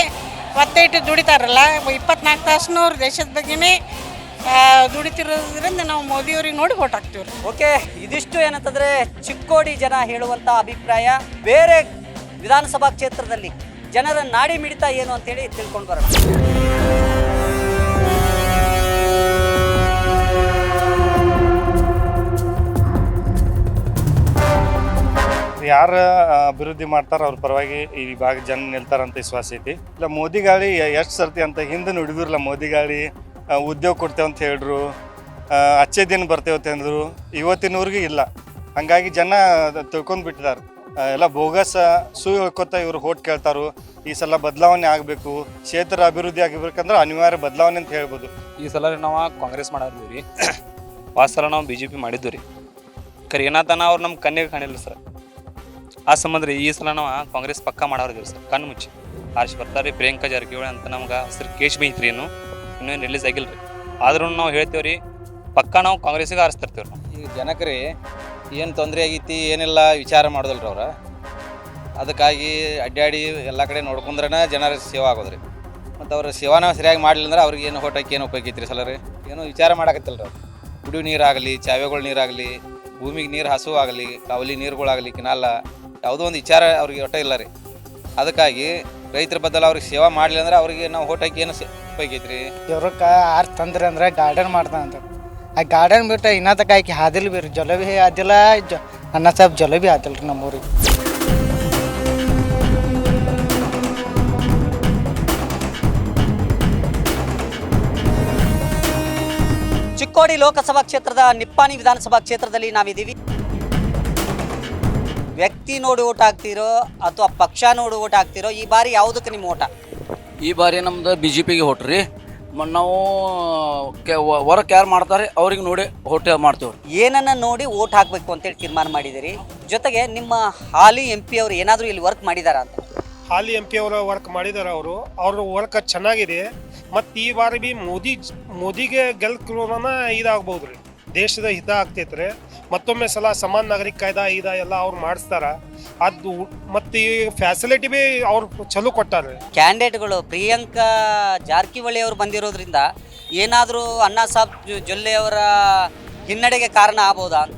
ಒತ್ತೆ ಇಟ್ಟು ದುಡಿತಾರಲ್ಲ. 24 ತಾಸು ಅವ್ರು ದೇಶದ ಬಗ್ಗೆನೇ ದುಡಿತಿರೋದ್ರಿಂದ ನಾವು ಮೋದಿಯವ್ರಿಗೆ ನೋಡಿ ಓಟ್ ಹಾಕ್ತೀವಿ ರೀ. ಓಕೆ, ಇದಿಷ್ಟು ಏನಂತಂದ್ರೆ ಚಿಕ್ಕೋಡಿ ಜನ ಹೇಳುವಂಥ ಅಭಿಪ್ರಾಯ. ಬೇರೆ ವಿಧಾನಸಭಾ ಕ್ಷೇತ್ರದಲ್ಲಿ ಜನರ ನಾಡಿ ಮಿಡಿತ ಏನು ಅಂತೇಳಿ ತಿಳ್ಕೊಂಡು ಬರೋಣ. ಯಾರು ಅಭಿವೃದ್ಧಿ ಮಾಡ್ತಾರ ಅವ್ರ ಪರವಾಗಿ ಈ ಭಾಗ ಜನ ನಿಲ್ತಾರಂತ ವಿಶ್ವಾಸ ಐತಿ. ಇಲ್ಲ ಮೋದಿ ಗಾಳಿ ಎಷ್ಟು ಸರ್ತಿ ಅಂತ ಹಿಂದೆ ನುಡಿದಿರಲ್ಲ. ಮೋದಿ ಗಾಳಿ ಉದ್ಯೋಗ ಕೊಡ್ತೇವೆ ಅಂತ ಹೇಳಿದ್ರು, ಅಚ್ಚೇ ದಿನ ಬರ್ತೇವೆ ಅಂತ ಅಂದರು. ಇವತ್ತಿನವ್ರಿಗೆ ಇಲ್ಲ. ಹಂಗಾಗಿ ಜನ ತಿಳ್ಕೊಂಡು ಬಿಟ್ಟಿದ್ದಾರೆ. ಎಲ್ಲ ಬೋಗಸ್ ಸುಳ್ಳು ಹೇಳ್ಕೊತ ಇವರು ಹೋಟ್ ಕೇಳ್ತಾರು. ಈ ಸಲ ಬದಲಾವಣೆ ಆಗಬೇಕು, ಕ್ಷೇತ್ರ ಅಭಿವೃದ್ಧಿ ಆಗಬೇಕಂದ್ರೆ ಅನಿವಾರ್ಯ ಬದಲಾವಣೆ ಅಂತ ಹೇಳ್ಬೋದು. ಈ ಸಲ ನಾವು ಕಾಂಗ್ರೆಸ್ ಮಾಡಿದ್ವಿ ರೀ, ಆ ಸಲ ನಾವು BJP ಮಾಡಿದ್ದು ರೀ. ಖರೆ ಏನಾತನ ಅವ್ರು ನಮ್ಮ ಕಣ್ಣಿಗೆ ಕಾಣಿಲ್ಲ ಸರ್. ಆ ಸಂಬಂಧ ರೀ ಈ ಸಲ ನಾವು ಕಾಂಗ್ರೆಸ್ ಪಕ್ಕ ಮಾಡೋರಿದ್ದೀವಿ ಸರ್. ಕಣ್ಣು ಮುಚ್ಚಿ ಆರಿಸಿ ಬರ್ತಾರೆ ರೀ ಪ್ರಿಯಾಂಕಾ ಜಾರಕಿಹೊಳಿ ಅಂತ. ನಮ್ಗೆ ಹೆಸರು ಕೇಶ್ ಬೈತ್ರಿ ಇನ್ನೂ ರಿಲೀಸ್ ಆಗಿಲ್ಲ ರೀ. ಆದ್ರೂ ನಾವು ಹೇಳ್ತೇವೆ ರೀ, ಪಕ್ಕ ನಾವು ಕಾಂಗ್ರೆಸ್ಸಿಗೆ ಆರಿಸ್ತಿರ್ತೀವಿ ನಾವು. ಈಗ ಜನಕ್ಕೆ ಏನು ತೊಂದರೆ ಆಗೈತಿ ಏನೆಲ್ಲ ವಿಚಾರ ಮಾಡೋದಲ್ರಿ ಅವ್ರು. ಅದಕ್ಕಾಗಿ ಅಡ್ಡಾಡಿ ಎಲ್ಲ ಕಡೆ ನೋಡ್ಕೊಂಡ್ರೆ ಜನರ ಸೇವೆ ಆಗೋದ್ರಿ. ಮತ್ತು ಅವ್ರ ಸೇವಾನ ಸರಿಯಾಗಿ ಮಾಡಲಿಲ್ಲ ಅಂದ್ರೆ ಅವ್ರಿಗೆ ಏನು ಹೋಟಕ್ಕೆ ಏನು ಉಪಯೋಗ ಐತ್ರಿ ಸಲ ರೀ. ಏನೋ ವಿಚಾರ ಮಾಡಕತ್ತಿಲ್ಲ ಅವ್ರು. ಕುಡಿಯೋ ನೀರಾಗಲಿ, ಚಾವೆಗಳ ನೀರಾಗಲಿ, ಭೂಮಿಗೆ ನೀರು ಹಸು ಆಗಲಿ, ಕಾವಲಿ ನೀರುಗಳಾಗಲಿ, ಕಿನಾಲ ಯಾವುದೋ ಒಂದು ವಿಚಾರ ಅವ್ರಿಗೆ ಒಟ್ಟ ಇಲ್ಲ ರೀ. ಅದಕ್ಕಾಗಿ ರೈತರ ಬದಲು ಅವ್ರಿಗೆ ಸೇವಾ ಮಾಡಲಿಲ್ಲ ಅಂದ್ರೆ ಅವ್ರಿಗೆ ನಾವು ಹೋಟಕ್ಕೆ ಏನು ಉಪಯೋಗ ಐತ್ರಿ. ಇವ್ರಕ್ಕೆ ಆರು ತಂದ್ರೆ ಅಂದ್ರೆ ಗಾರ್ಡನ್ ಮಾಡ್ತಾನಂತ. ಆ ಗಾರ್ಡನ್ ಬಿಟ್ಟು ಇನ್ನತಕ್ಕ ಆಕಿ ಹಾದಿಲ್ ಬಿ ರೀ, ಜಲ ಭೀ ಆದಿಲ್ಲ, ಅನ್ನ ಸಾಹೇಬ್ ಜಲ ಭೀ ಆದಿಲ್ಲ ರೀ ನಮ್ಮೂರಿಗೆ. ಚಿಕ್ಕೋಡಿ ಲೋಕಸಭಾ ಕ್ಷೇತ್ರದ ನಿಪ್ಪಾಣಿ ವಿಧಾನಸಭಾ ಕ್ಷೇತ್ರದಲ್ಲಿ ನಾವಿದ್ದೀವಿ. ವ್ಯಕ್ತಿ ನೋಡಿ ಓಟ್ ಹಾಕ್ತಿರೋ ಅಥವಾ ಪಕ್ಷ ನೋಡಿ ಓಟ್ ಹಾಕ್ತಿರೋ? ಈ ಬಾರಿ ಯಾವುದಕ್ಕೆ ನಿಮ್ಮ ಓಟ? ಈ ಬಾರಿ ನಮ್ದು BJPಗೆ ಓಟ್ ರೀ. ನಾವು ವರ್ಕ್ ಯಾರು ಮಾಡ್ತಾರೆ ಅವ್ರಿಗೆ ನೋಡಿ ಓಟ್ ಮಾಡ್ತೇವೆ. ಏನನ್ನ ನೋಡಿ ಓಟ್ ಹಾಕಬೇಕು ಅಂತೇಳಿ ತೀರ್ಮಾನ ಮಾಡಿದಿರಿ? ಜೊತೆಗೆ ನಿಮ್ಮ ಹಾಲಿ MP ಅವರು ಏನಾದರೂ ಇಲ್ಲಿ ವರ್ಕ್ ಮಾಡಿದಾರ ಅಂತ? ಹಾಲಿ MP ಅವರು ವರ್ಕ್ ಮಾಡಿದ್ದಾರೆ. ಅವ್ರ ವರ್ಕ್ ಚೆನ್ನಾಗಿದೆ. ಮತ್ತು ಈ ಬಾರಿ ಬಿ ಮೋದಿಗೆ ಗೆಲ್ಕೋಣ ಇದಾಗ್ಬೋದು ರೀ. ದೇಶದ ಹಿತ ಆಗ್ತೈತ್ರಿ. ಮತ್ತೊಮ್ಮೆ ಸಲ ಸಮಾನ ನಾಗರಿಕ ಕಾಯ್ದೆ ಎಲ್ಲ ಅವ್ರು ಮಾಡಿಸ್ತಾರ. ಅದು ಮತ್ತು ಈ ಫ್ಯಾಸಿಲಿಟಿ ಬಿ ಅವ್ರು ಚಲೋ ಕೊಟ್ಟಾರೆ. ಕ್ಯಾಂಡಿಡೇಟ್ಗಳು ಪ್ರಿಯಾಂಕಾ ಜಾರಕಿಹೊಳಿ ಅವರು ಬಂದಿರೋದ್ರಿಂದ ಏನಾದರೂ ಅಣ್ಣಾ ಸಾಹೇಬ್ ಜೊಲ್ಲೆ ಅವರ ಹಿನ್ನಡೆಗೆ ಕಾರಣ ಆಗ್ಬೋದಾ ಅಂತ?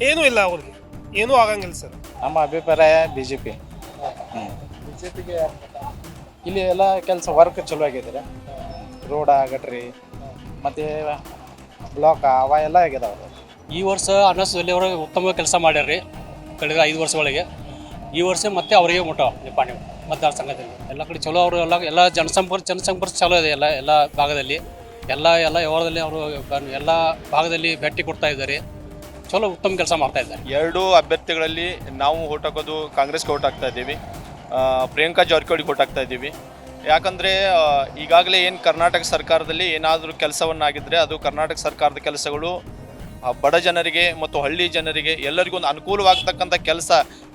ಏನೂ ಇಲ್ಲ, ಅವ್ರಿಗೆ ಏನೂ ಆಗಂಗಿಲ್ಲ ಸರ್. ನಮ್ಮ ಅಭಿಪ್ರಾಯ BJP. ಇಲ್ಲಿ ಎಲ್ಲ ಕೆಲಸ ವರ್ಕ್ ಚಲೋ ಆಗಿದ್ದಾರೆ. ರೋಡ, ಗಟ್ರಿ ಮತ್ತು ಬ್ಲಾಕ್ ಅವ ಎಲ್ಲ ಆಗಿದಾವೆ. ಈ ವರ್ಷ ಅಣ್ಣಾ ಸಾಹೇಬ್ ಅವರು ಉತ್ತಮ ಕೆಲಸ ಮಾಡ್ಯಾರ್ರಿ ಕಳೆದ 5 ವರ್ಷಗಳಿಗೆ. ಈ ವರ್ಷ ಮತ್ತೆ ಅವರಿಗೆ ಮುಟ್ಟ ನಿಪ್ಪಾಣಿ ಮತದಾರ ಸಂಘದಲ್ಲಿ ಎಲ್ಲ ಕಡೆ ಚಲೋ. ಅವರು ಎಲ್ಲ ಜನಸಂಪರ್ಕ ಚಲೋ ಇದೆ. ಎಲ್ಲ ಭಾಗದಲ್ಲಿ ಎಲ್ಲ ವ್ಯವಹಾರದಲ್ಲಿ ಅವರು ಎಲ್ಲ ಭಾಗದಲ್ಲಿ ಭೇಟಿ ಕೊಡ್ತಾ ಇದ್ದಾರೆ. ಚಲೋ ಉತ್ತಮ ಕೆಲಸ ಮಾಡ್ತಾ ಇದ್ದಾರೆ. ಎರಡು ಅಭ್ಯರ್ಥಿಗಳಲ್ಲಿ ನಾವು ಓಟ್ ಹಾಕೋದು ಕಾಂಗ್ರೆಸ್ಗೆ ಓಟ್ ಹಾಕ್ತಾ ಇದ್ದೀವಿ. ಪ್ರಿಯಾಂಕಾ ಜಾರಕಿಹೊಳಿಗೆ ಓಟ್ ಹಾಕ್ತಾ ಇದ್ದೀವಿ. ಯಾಕಂದರೆ ಈಗಾಗಲೇ ಏನು ಕರ್ನಾಟಕ ಸರ್ಕಾರದಲ್ಲಿ ಏನಾದರೂ ಕೆಲಸವನ್ನಾಗಿದ್ದರೆ ಅದು ಕರ್ನಾಟಕ ಸರ್ಕಾರದ ಕೆಲಸಗಳು ಬಡ ಜನರಿಗೆ ಮತ್ತು ಹಳ್ಳಿ ಜನರಿಗೆ ಎಲ್ಲರಿಗೂ ಒಂದು ಅನುಕೂಲವಾಗ್ತಕ್ಕಂಥ ಕೆಲಸ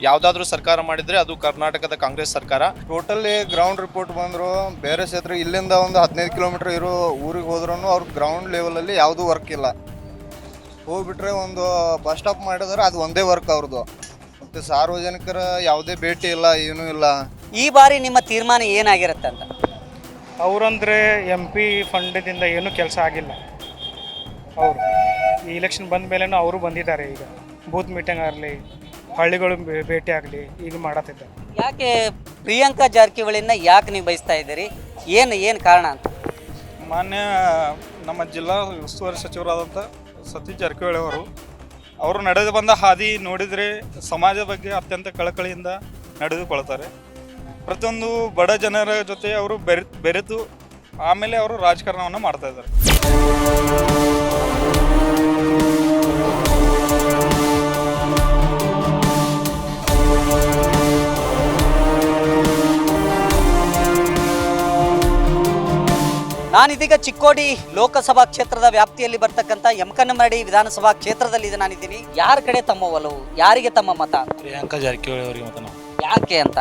ಯಾವುದಾದ್ರೂ ಸರ್ಕಾರ ಮಾಡಿದರೆ ಅದು ಕರ್ನಾಟಕದ ಕಾಂಗ್ರೆಸ್ ಸರ್ಕಾರ. ಟೋಟಲಿ ಗ್ರೌಂಡ್ ರಿಪೋರ್ಟ್ ಬಂದರು ಬೇರೆ ಕ್ಷೇತ್ರ ಇಲ್ಲಿಂದ ಒಂದು 15 ಕಿಲೋಮೀಟ್ರ್ ಇರೋ ಊರಿಗೆ ಹೋದ್ರೂ ಅವ್ರ ಗ್ರೌಂಡ್ ಲೆವೆಲಲ್ಲಿ ಯಾವುದೂ ವರ್ಕ್ ಇಲ್ಲ. ಹೋಗ್ಬಿಟ್ರೆ ಒಂದು ಬಸ್ ಸ್ಟಾಪ್ ಮಾಡಿದ್ರೆ ಅದು ಒಂದೇ ವರ್ಕ್ ಅವ್ರದ್ದು. ಮತ್ತು ಸಾರ್ವಜನಿಕರ ಯಾವುದೇ ಭೇಟಿ ಇಲ್ಲ, ಏನೂ ಇಲ್ಲ. ಈ ಬಾರಿ ನಿಮ್ಮ ತೀರ್ಮಾನ ಏನಾಗಿರುತ್ತೆ ಅಂತ? ಅವರಂದರೆ MP ಫಂಡದಿಂದ ಏನೂ ಕೆಲಸ ಆಗಿಲ್ಲ. ಅವರು ಈ ಇಲೆಕ್ಷನ್ ಬಂದ ಮೇಲೂ ಅವರು ಬಂದಿದ್ದಾರೆ. ಈಗ ಬೂತ್ ಮೀಟಿಂಗ್ ಆಗಲಿ, ಹಳ್ಳಿಗಳು ಭೇಟಿ ಆಗಲಿ ಈಗ ಮಾಡತ್ತಿದ್ದಾರೆ. ಯಾಕೆ ಪ್ರಿಯಾಂಕಾ ಜಾರಕಿಹೊಳಿನ ಯಾಕೆ ನೀವು ಬಯಸ್ತಾ ಇದ್ದೀರಿ? ಏನು ಕಾರಣ ಅಂತ? ಮಾನ್ಯ ನಮ್ಮ ಜಿಲ್ಲಾ ಉಸ್ತುವಾರಿ ಸಚಿವರಾದಂಥ ಸತೀಶ್ ಜಾರಕಿಹೊಳಿ ಅವರು ನಡೆದು ಬಂದ ಹಾದಿ ನೋಡಿದರೆ ಸಮಾಜದ ಬಗ್ಗೆ ಅತ್ಯಂತ ಕಳಕಳಿಯಿಂದ ನಡೆದುಕೊಳ್ತಾರೆ. ಪ್ರತಿಯೊಂದು ಬಡ ಜನರ ಜೊತೆ ಅವರು ಬೆರೆತು ಆಮೇಲೆ ಅವರು ರಾಜಕಾರಣವನ್ನು ಮಾಡ್ತಾ ಇದ್ದಾರೆ. ನಾನಿದೀಗ ಚಿಕ್ಕೋಡಿ ಲೋಕಸಭಾ ಕ್ಷೇತ್ರದ ವ್ಯಾಪ್ತಿಯಲ್ಲಿ ಬರ್ತಕ್ಕಂಥ ಯಮಕನಮರಡಿ ವಿಧಾನಸಭಾ ಕ್ಷೇತ್ರದಲ್ಲಿ ನಾನಿದ್ದೀನಿ. ಯಾರ ಕಡೆ ತಮ್ಮ ಒಲವು, ಯಾರಿಗೆ ತಮ್ಮ ಮತ? ಪ್ರಿಯಾಂಕಾ ಜಾರಕಿಹೊಳಿ ಅವರಿಗೆ ಮತ. ನಾವು ಯಾಕೆ ಅಂತ?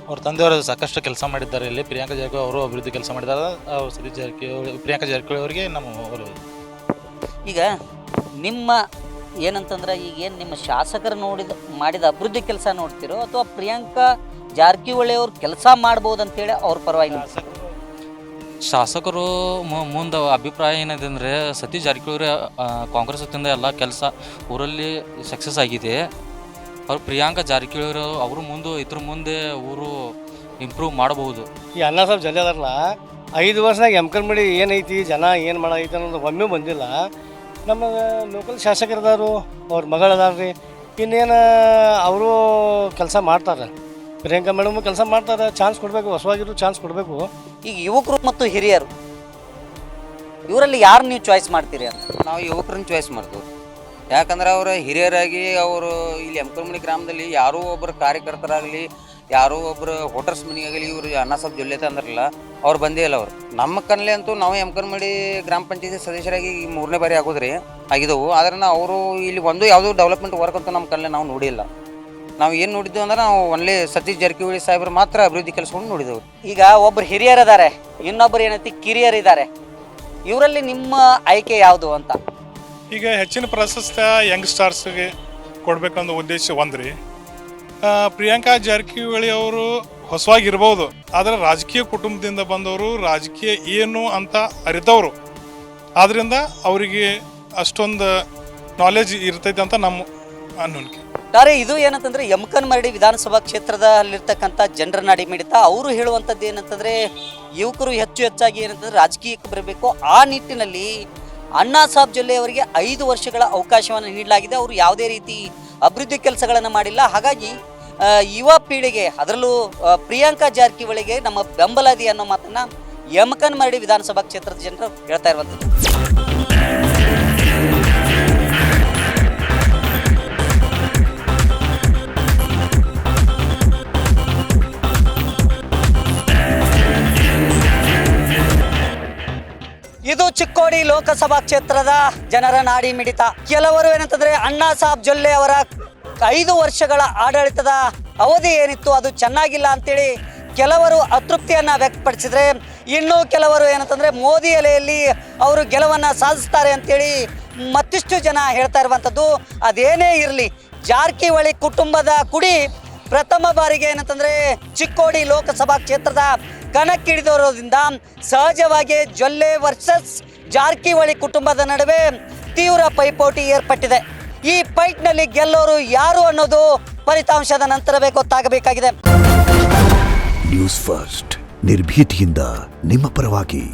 ಅವ್ರ ತಂದೆಯವರು ಸಾಕಷ್ಟು ಕೆಲಸ ಮಾಡಿದ್ದಾರೆ ಇಲ್ಲಿ. ಪ್ರಿಯಾಂಕಾ ಜಾರಕಿಹೊಳಿ ಅವರು ಅಭಿವೃದ್ಧಿ ಕೆಲಸ ಮಾಡಿದ್ದಾರೆ. ಅವರು ಸತೀಶ್ ಜಾರಕಿಹೊಳಿ, ಪ್ರಿಯಾಂಕಾ ಜಾರಕಿಹೊಳಿ ಅವರಿಗೆ ನಮ್ಮ ಒಲವು. ಈಗ ನಿಮ್ಮ ಏನಂತಂದ್ರೆ ಈಗೇನು ನಿಮ್ಮ ಶಾಸಕರು ಮಾಡಿದ ಅಭಿವೃದ್ಧಿ ಕೆಲಸ ನೋಡ್ತಿರೋ ಅಥವಾ ಪ್ರಿಯಾಂಕಾ ಜಾರಕಿಹೊಳಿ ಅವ್ರು ಕೆಲಸ ಮಾಡ್ಬೋದು ಅಂತೇಳಿ ಅವ್ರ ಪರವಾಗಿ? ಶಾಸಕರು ಮುಂದೆ ಅಭಿಪ್ರಾಯ ಏನಿದೆ ಅಂದರೆ ಸತೀಶ್ ಜಾರಕಿಹೊಳಿ ಕಾಂಗ್ರೆಸ್ ವತಿಯಿಂದ ಎಲ್ಲ ಕೆಲಸ ಊರಲ್ಲಿ ಸಕ್ಸಸ್ ಆಗಿದೆ. ಅವ್ರು ಪ್ರಿಯಾಂಕಾ ಜಾರಕಿಹೊಳಿ ಅವರು ಇದ್ರ ಮುಂದೆ ಊರು ಇಂಪ್ರೂವ್ ಮಾಡಬಹುದು. ಈ ಅಣ್ಣಾ ಸಾಹೇಬ್ ಜೊಲ್ಲೆ ಅದಾರಲ್ಲ, 5 ವರ್ಷದಾಗ ಯಮಕನಮರಡಿ ಏನೈತಿ, ಜನ ಏನು ಮಾಡೈತಿ ಅನ್ನೋದು ಒಮ್ಮೆ ಬಂದಿಲ್ಲ. ನಮ್ಮ ಲೋಕಲ್ ಶಾಸಕರದಾರು, ಅವ್ರ ಮಗಳದಾರ್ರಿ, ಇನ್ನೇನು ಅವರು ಕೆಲಸ ಮಾಡ್ತಾರೆ. ಪ್ರಿಯಾಂಕಾ ಮೇಡಮ್ ಕೆಲಸ ಮಾಡ್ತಾರೆ. ಚಾನ್ಸ್ ಕೊಡಬೇಕು, ಹೊಸವಾಗಿರೋ ಚಾನ್ಸ್ ಕೊಡಬೇಕು. ಈಗ ಯುವಕರು ಮತ್ತು ಹಿರಿಯರು ಇವರಲ್ಲಿ ಯಾರು ನೀವು ಚಾಯ್ಸ್ ಮಾಡ್ತೀರಿ ಅಂತ? ನಾವು ಯುವಕರನ್ನ ಚಾಯ್ಸ್ ಮಾಡ್ತೀವಿ. ಯಾಕಂದ್ರೆ ಅವರು ಹಿರಿಯರಾಗಿ ಅವರು ಇಲ್ಲಿ ಎಮ್ಕಲ್ಮಡಿ ಗ್ರಾಮದಲ್ಲಿ ಯಾರೋ ಒಬ್ಬರು ಕಾರ್ಯಕರ್ತರಾಗಲಿ ಯಾರೋ ಒಬ್ಬರು ವೋಟರ್ಸ್ ಮನೆಯಾಗಲಿ ಇವರು ಅಣ್ಣಾಸಾಬ್ ಜೊಲ್ಲೆ ಅಂದ್ರಲ್ಲ ಅವ್ರು ಬಂದೇ ಇಲ್ಲ ಅವರು. ನಮ್ಮ ಕನ್ಲೆ ಅಂತೂ ನಾವು ಎಮ್ಕಲ್ಮಡಿ ಗ್ರಾಮ ಪಂಚಾಯತಿ ಸದಸ್ಯರಾಗಿ 3ನೇ ಬಾರಿ ಆಗೋದ್ರಿ ಆಗಿದ್ದವು. ಆದ್ರೆ ಅವರು ಇಲ್ಲಿ ಒಂದು ಯಾವುದೋ ಡೆವಲಪ್ಮೆಂಟ್ ವರ್ಕ್ ಅಂತೂ ನಮ್ಮ ಕನ್ಲೆ ನಾವು ನೋಡಿಲ್ಲ. ನಾವು ಏನು ನೋಡಿದ್ದು ಅಂದ್ರೆ ನಾವು ಒನ್ಲಿ ಸತೀಶ್ ಜಾರಕಿಹೊಳಿ ಸಾಹೇಬ್ರು ಮಾತ್ರ ಅಭಿವೃದ್ಧಿ ಕೆಲಸವನ್ನು ನೋಡಿದೆವು. ಈಗ ಒಬ್ರು ಹಿರಿಯರಿದ್ದಾರೆ, ಇನ್ನೊಬ್ಬರು ಏನೈತಿ ಕಿರಿಯರಿದ್ದಾರೆ. ಇವರಲ್ಲಿ ನಿಮ್ಮ ಆಯ್ಕೆ ಯಾವುದು ಅಂತ? ಈಗ ಹೆಚ್ಚಿನ ಪ್ರಾಶಸ್ತ್ಯ ಯಂಗ್ಸ್ಟಾರ್ಸ್ಗೆ ಕೊಡ್ಬೇಕನ್ನೋ ಉದ್ದೇಶ ಒಂದ್ರಿ. ಪ್ರಿಯಾಂಕಾ ಜಾರಕಿಹೊಳಿ ಅವರು ಹೊಸವಾಗಿರ್ಬೋದು, ಆದರೆ ರಾಜಕೀಯ ಕುಟುಂಬದಿಂದ ಬಂದವರು, ರಾಜಕೀಯ ಏನು ಅಂತ ಅರಿತವರು. ಆದ್ದರಿಂದ ಅವರಿಗೆ ಅಷ್ಟೊಂದು ನಾಲೆಜ್ ಇರ್ತೈತೆ ಅಂತ ನಮ್ಮ ಅನ್ನೋಕೆ. ಇದು ಏನಂತಂದ್ರೆ ಯಮಕನಮರಡಿ ವಿಧಾನಸಭಾ ಕ್ಷೇತ್ರದಲ್ಲಿರ್ತಕ್ಕಂಥ ಜನರ ನಾಡಿ ಮಿಡಿತ. ಅವರು ಹೇಳುವಂಥದ್ದು ಏನಂತಂದ್ರೆ ಯುವಕರು ಹೆಚ್ಚಾಗಿ ಏನಂತಂದ್ರೆ ರಾಜಕೀಯಕ್ಕೆ ಬರಬೇಕು. ಆ ನಿಟ್ಟಿನಲ್ಲಿ ಅಣ್ಣಾಸಾಬ್ ಜೊಲ್ಲೆ ಅವರಿಗೆ 5 ವರ್ಷಗಳ ಅವಕಾಶವನ್ನು ನೀಡಲಾಗಿದೆ. ಅವರು ಯಾವುದೇ ರೀತಿ ಅಭಿವೃದ್ಧಿ ಕೆಲಸಗಳನ್ನು ಮಾಡಿಲ್ಲ. ಹಾಗಾಗಿ ಯುವ ಪೀಳಿಗೆ, ಅದರಲ್ಲೂ ಪ್ರಿಯಾಂಕಾ ಜಾರಕಿಹೊಳಿಗೆ ನಮ್ಮ ಬೆಂಬಲ ಇದೆ ಅನ್ನೋ ಮಾತನ್ನ ಯಮಕನಮರಡಿ ವಿಧಾನಸಭಾ ಕ್ಷೇತ್ರದ ಜನರು ಹೇಳ್ತಾ ಇರುವಂಥದ್ದು. ಇದು ಚಿಕ್ಕೋಡಿ ಲೋಕಸಭಾ ಕ್ಷೇತ್ರದ ಜನರ ನಾಡಿ ಮಿಡಿತ. ಕೆಲವರು ಏನಂತಂದ್ರೆ ಅಣ್ಣಾಸಾಬ್ ಜೊಲ್ಲೆ ಅವರ 5 ವರ್ಷಗಳ ಆಡಳಿತದ ಅವಧಿ ಏನಿತ್ತು ಅದು ಚೆನ್ನಾಗಿಲ್ಲ ಅಂತೇಳಿ ಕೆಲವರು ಅತೃಪ್ತಿಯನ್ನ ವ್ಯಕ್ತಪಡಿಸಿದ್ರೆ, ಇನ್ನು ಕೆಲವರು ಏನಂತಂದ್ರೆ ಮೋದಿ ಅಲೆಯಲ್ಲಿ ಅವರು ಗೆಲುವನ್ನ ಸಾಧಿಸ್ತಾರೆ ಅಂತೇಳಿ ಮತ್ತಿಷ್ಟು ಜನ ಹೇಳ್ತಾ ಇರುವಂಥದ್ದು. ಅದೇನೇ ಇರಲಿ, ಜಾರಕಿಹೊಳಿ ಕುಟುಂಬದ ಕುಡಿ ಪ್ರಥಮ ಬಾರಿಗೆ ಏನಂತಂದ್ರೆ ಚಿಕ್ಕೋಡಿ ಲೋಕಸಭಾ ಕ್ಷೇತ್ರದ ಕಣಕ್ಕಿಳಿದಿರೋದ್ರಿಂದ ಸಹಜವಾಗಿ ಜೊಲ್ಲೆ ವರ್ಸಸ್ ಜಾರಕಿಹೊಳಿ ಕುಟುಂಬದ ನಡುವೆ ತೀವ್ರ ಪೈಪೋಟಿ ಏರ್ಪಟ್ಟಿದೆ. ಈ ಫೈಟ್ನಲ್ಲಿ ಗೆಲ್ಲೋರು ಯಾರು ಅನ್ನೋದು ಫಲಿತಾಂಶದ ನಂತರವೇ ಗೊತ್ತಾಗಬೇಕಾಗಿದೆ. ನ್ಯೂಸ್ ಫಸ್ಟ್, ನಿರ್ಭೀತಿಯಿಂದ ನಿಮ್ಮ ಪರವಾಗಿ.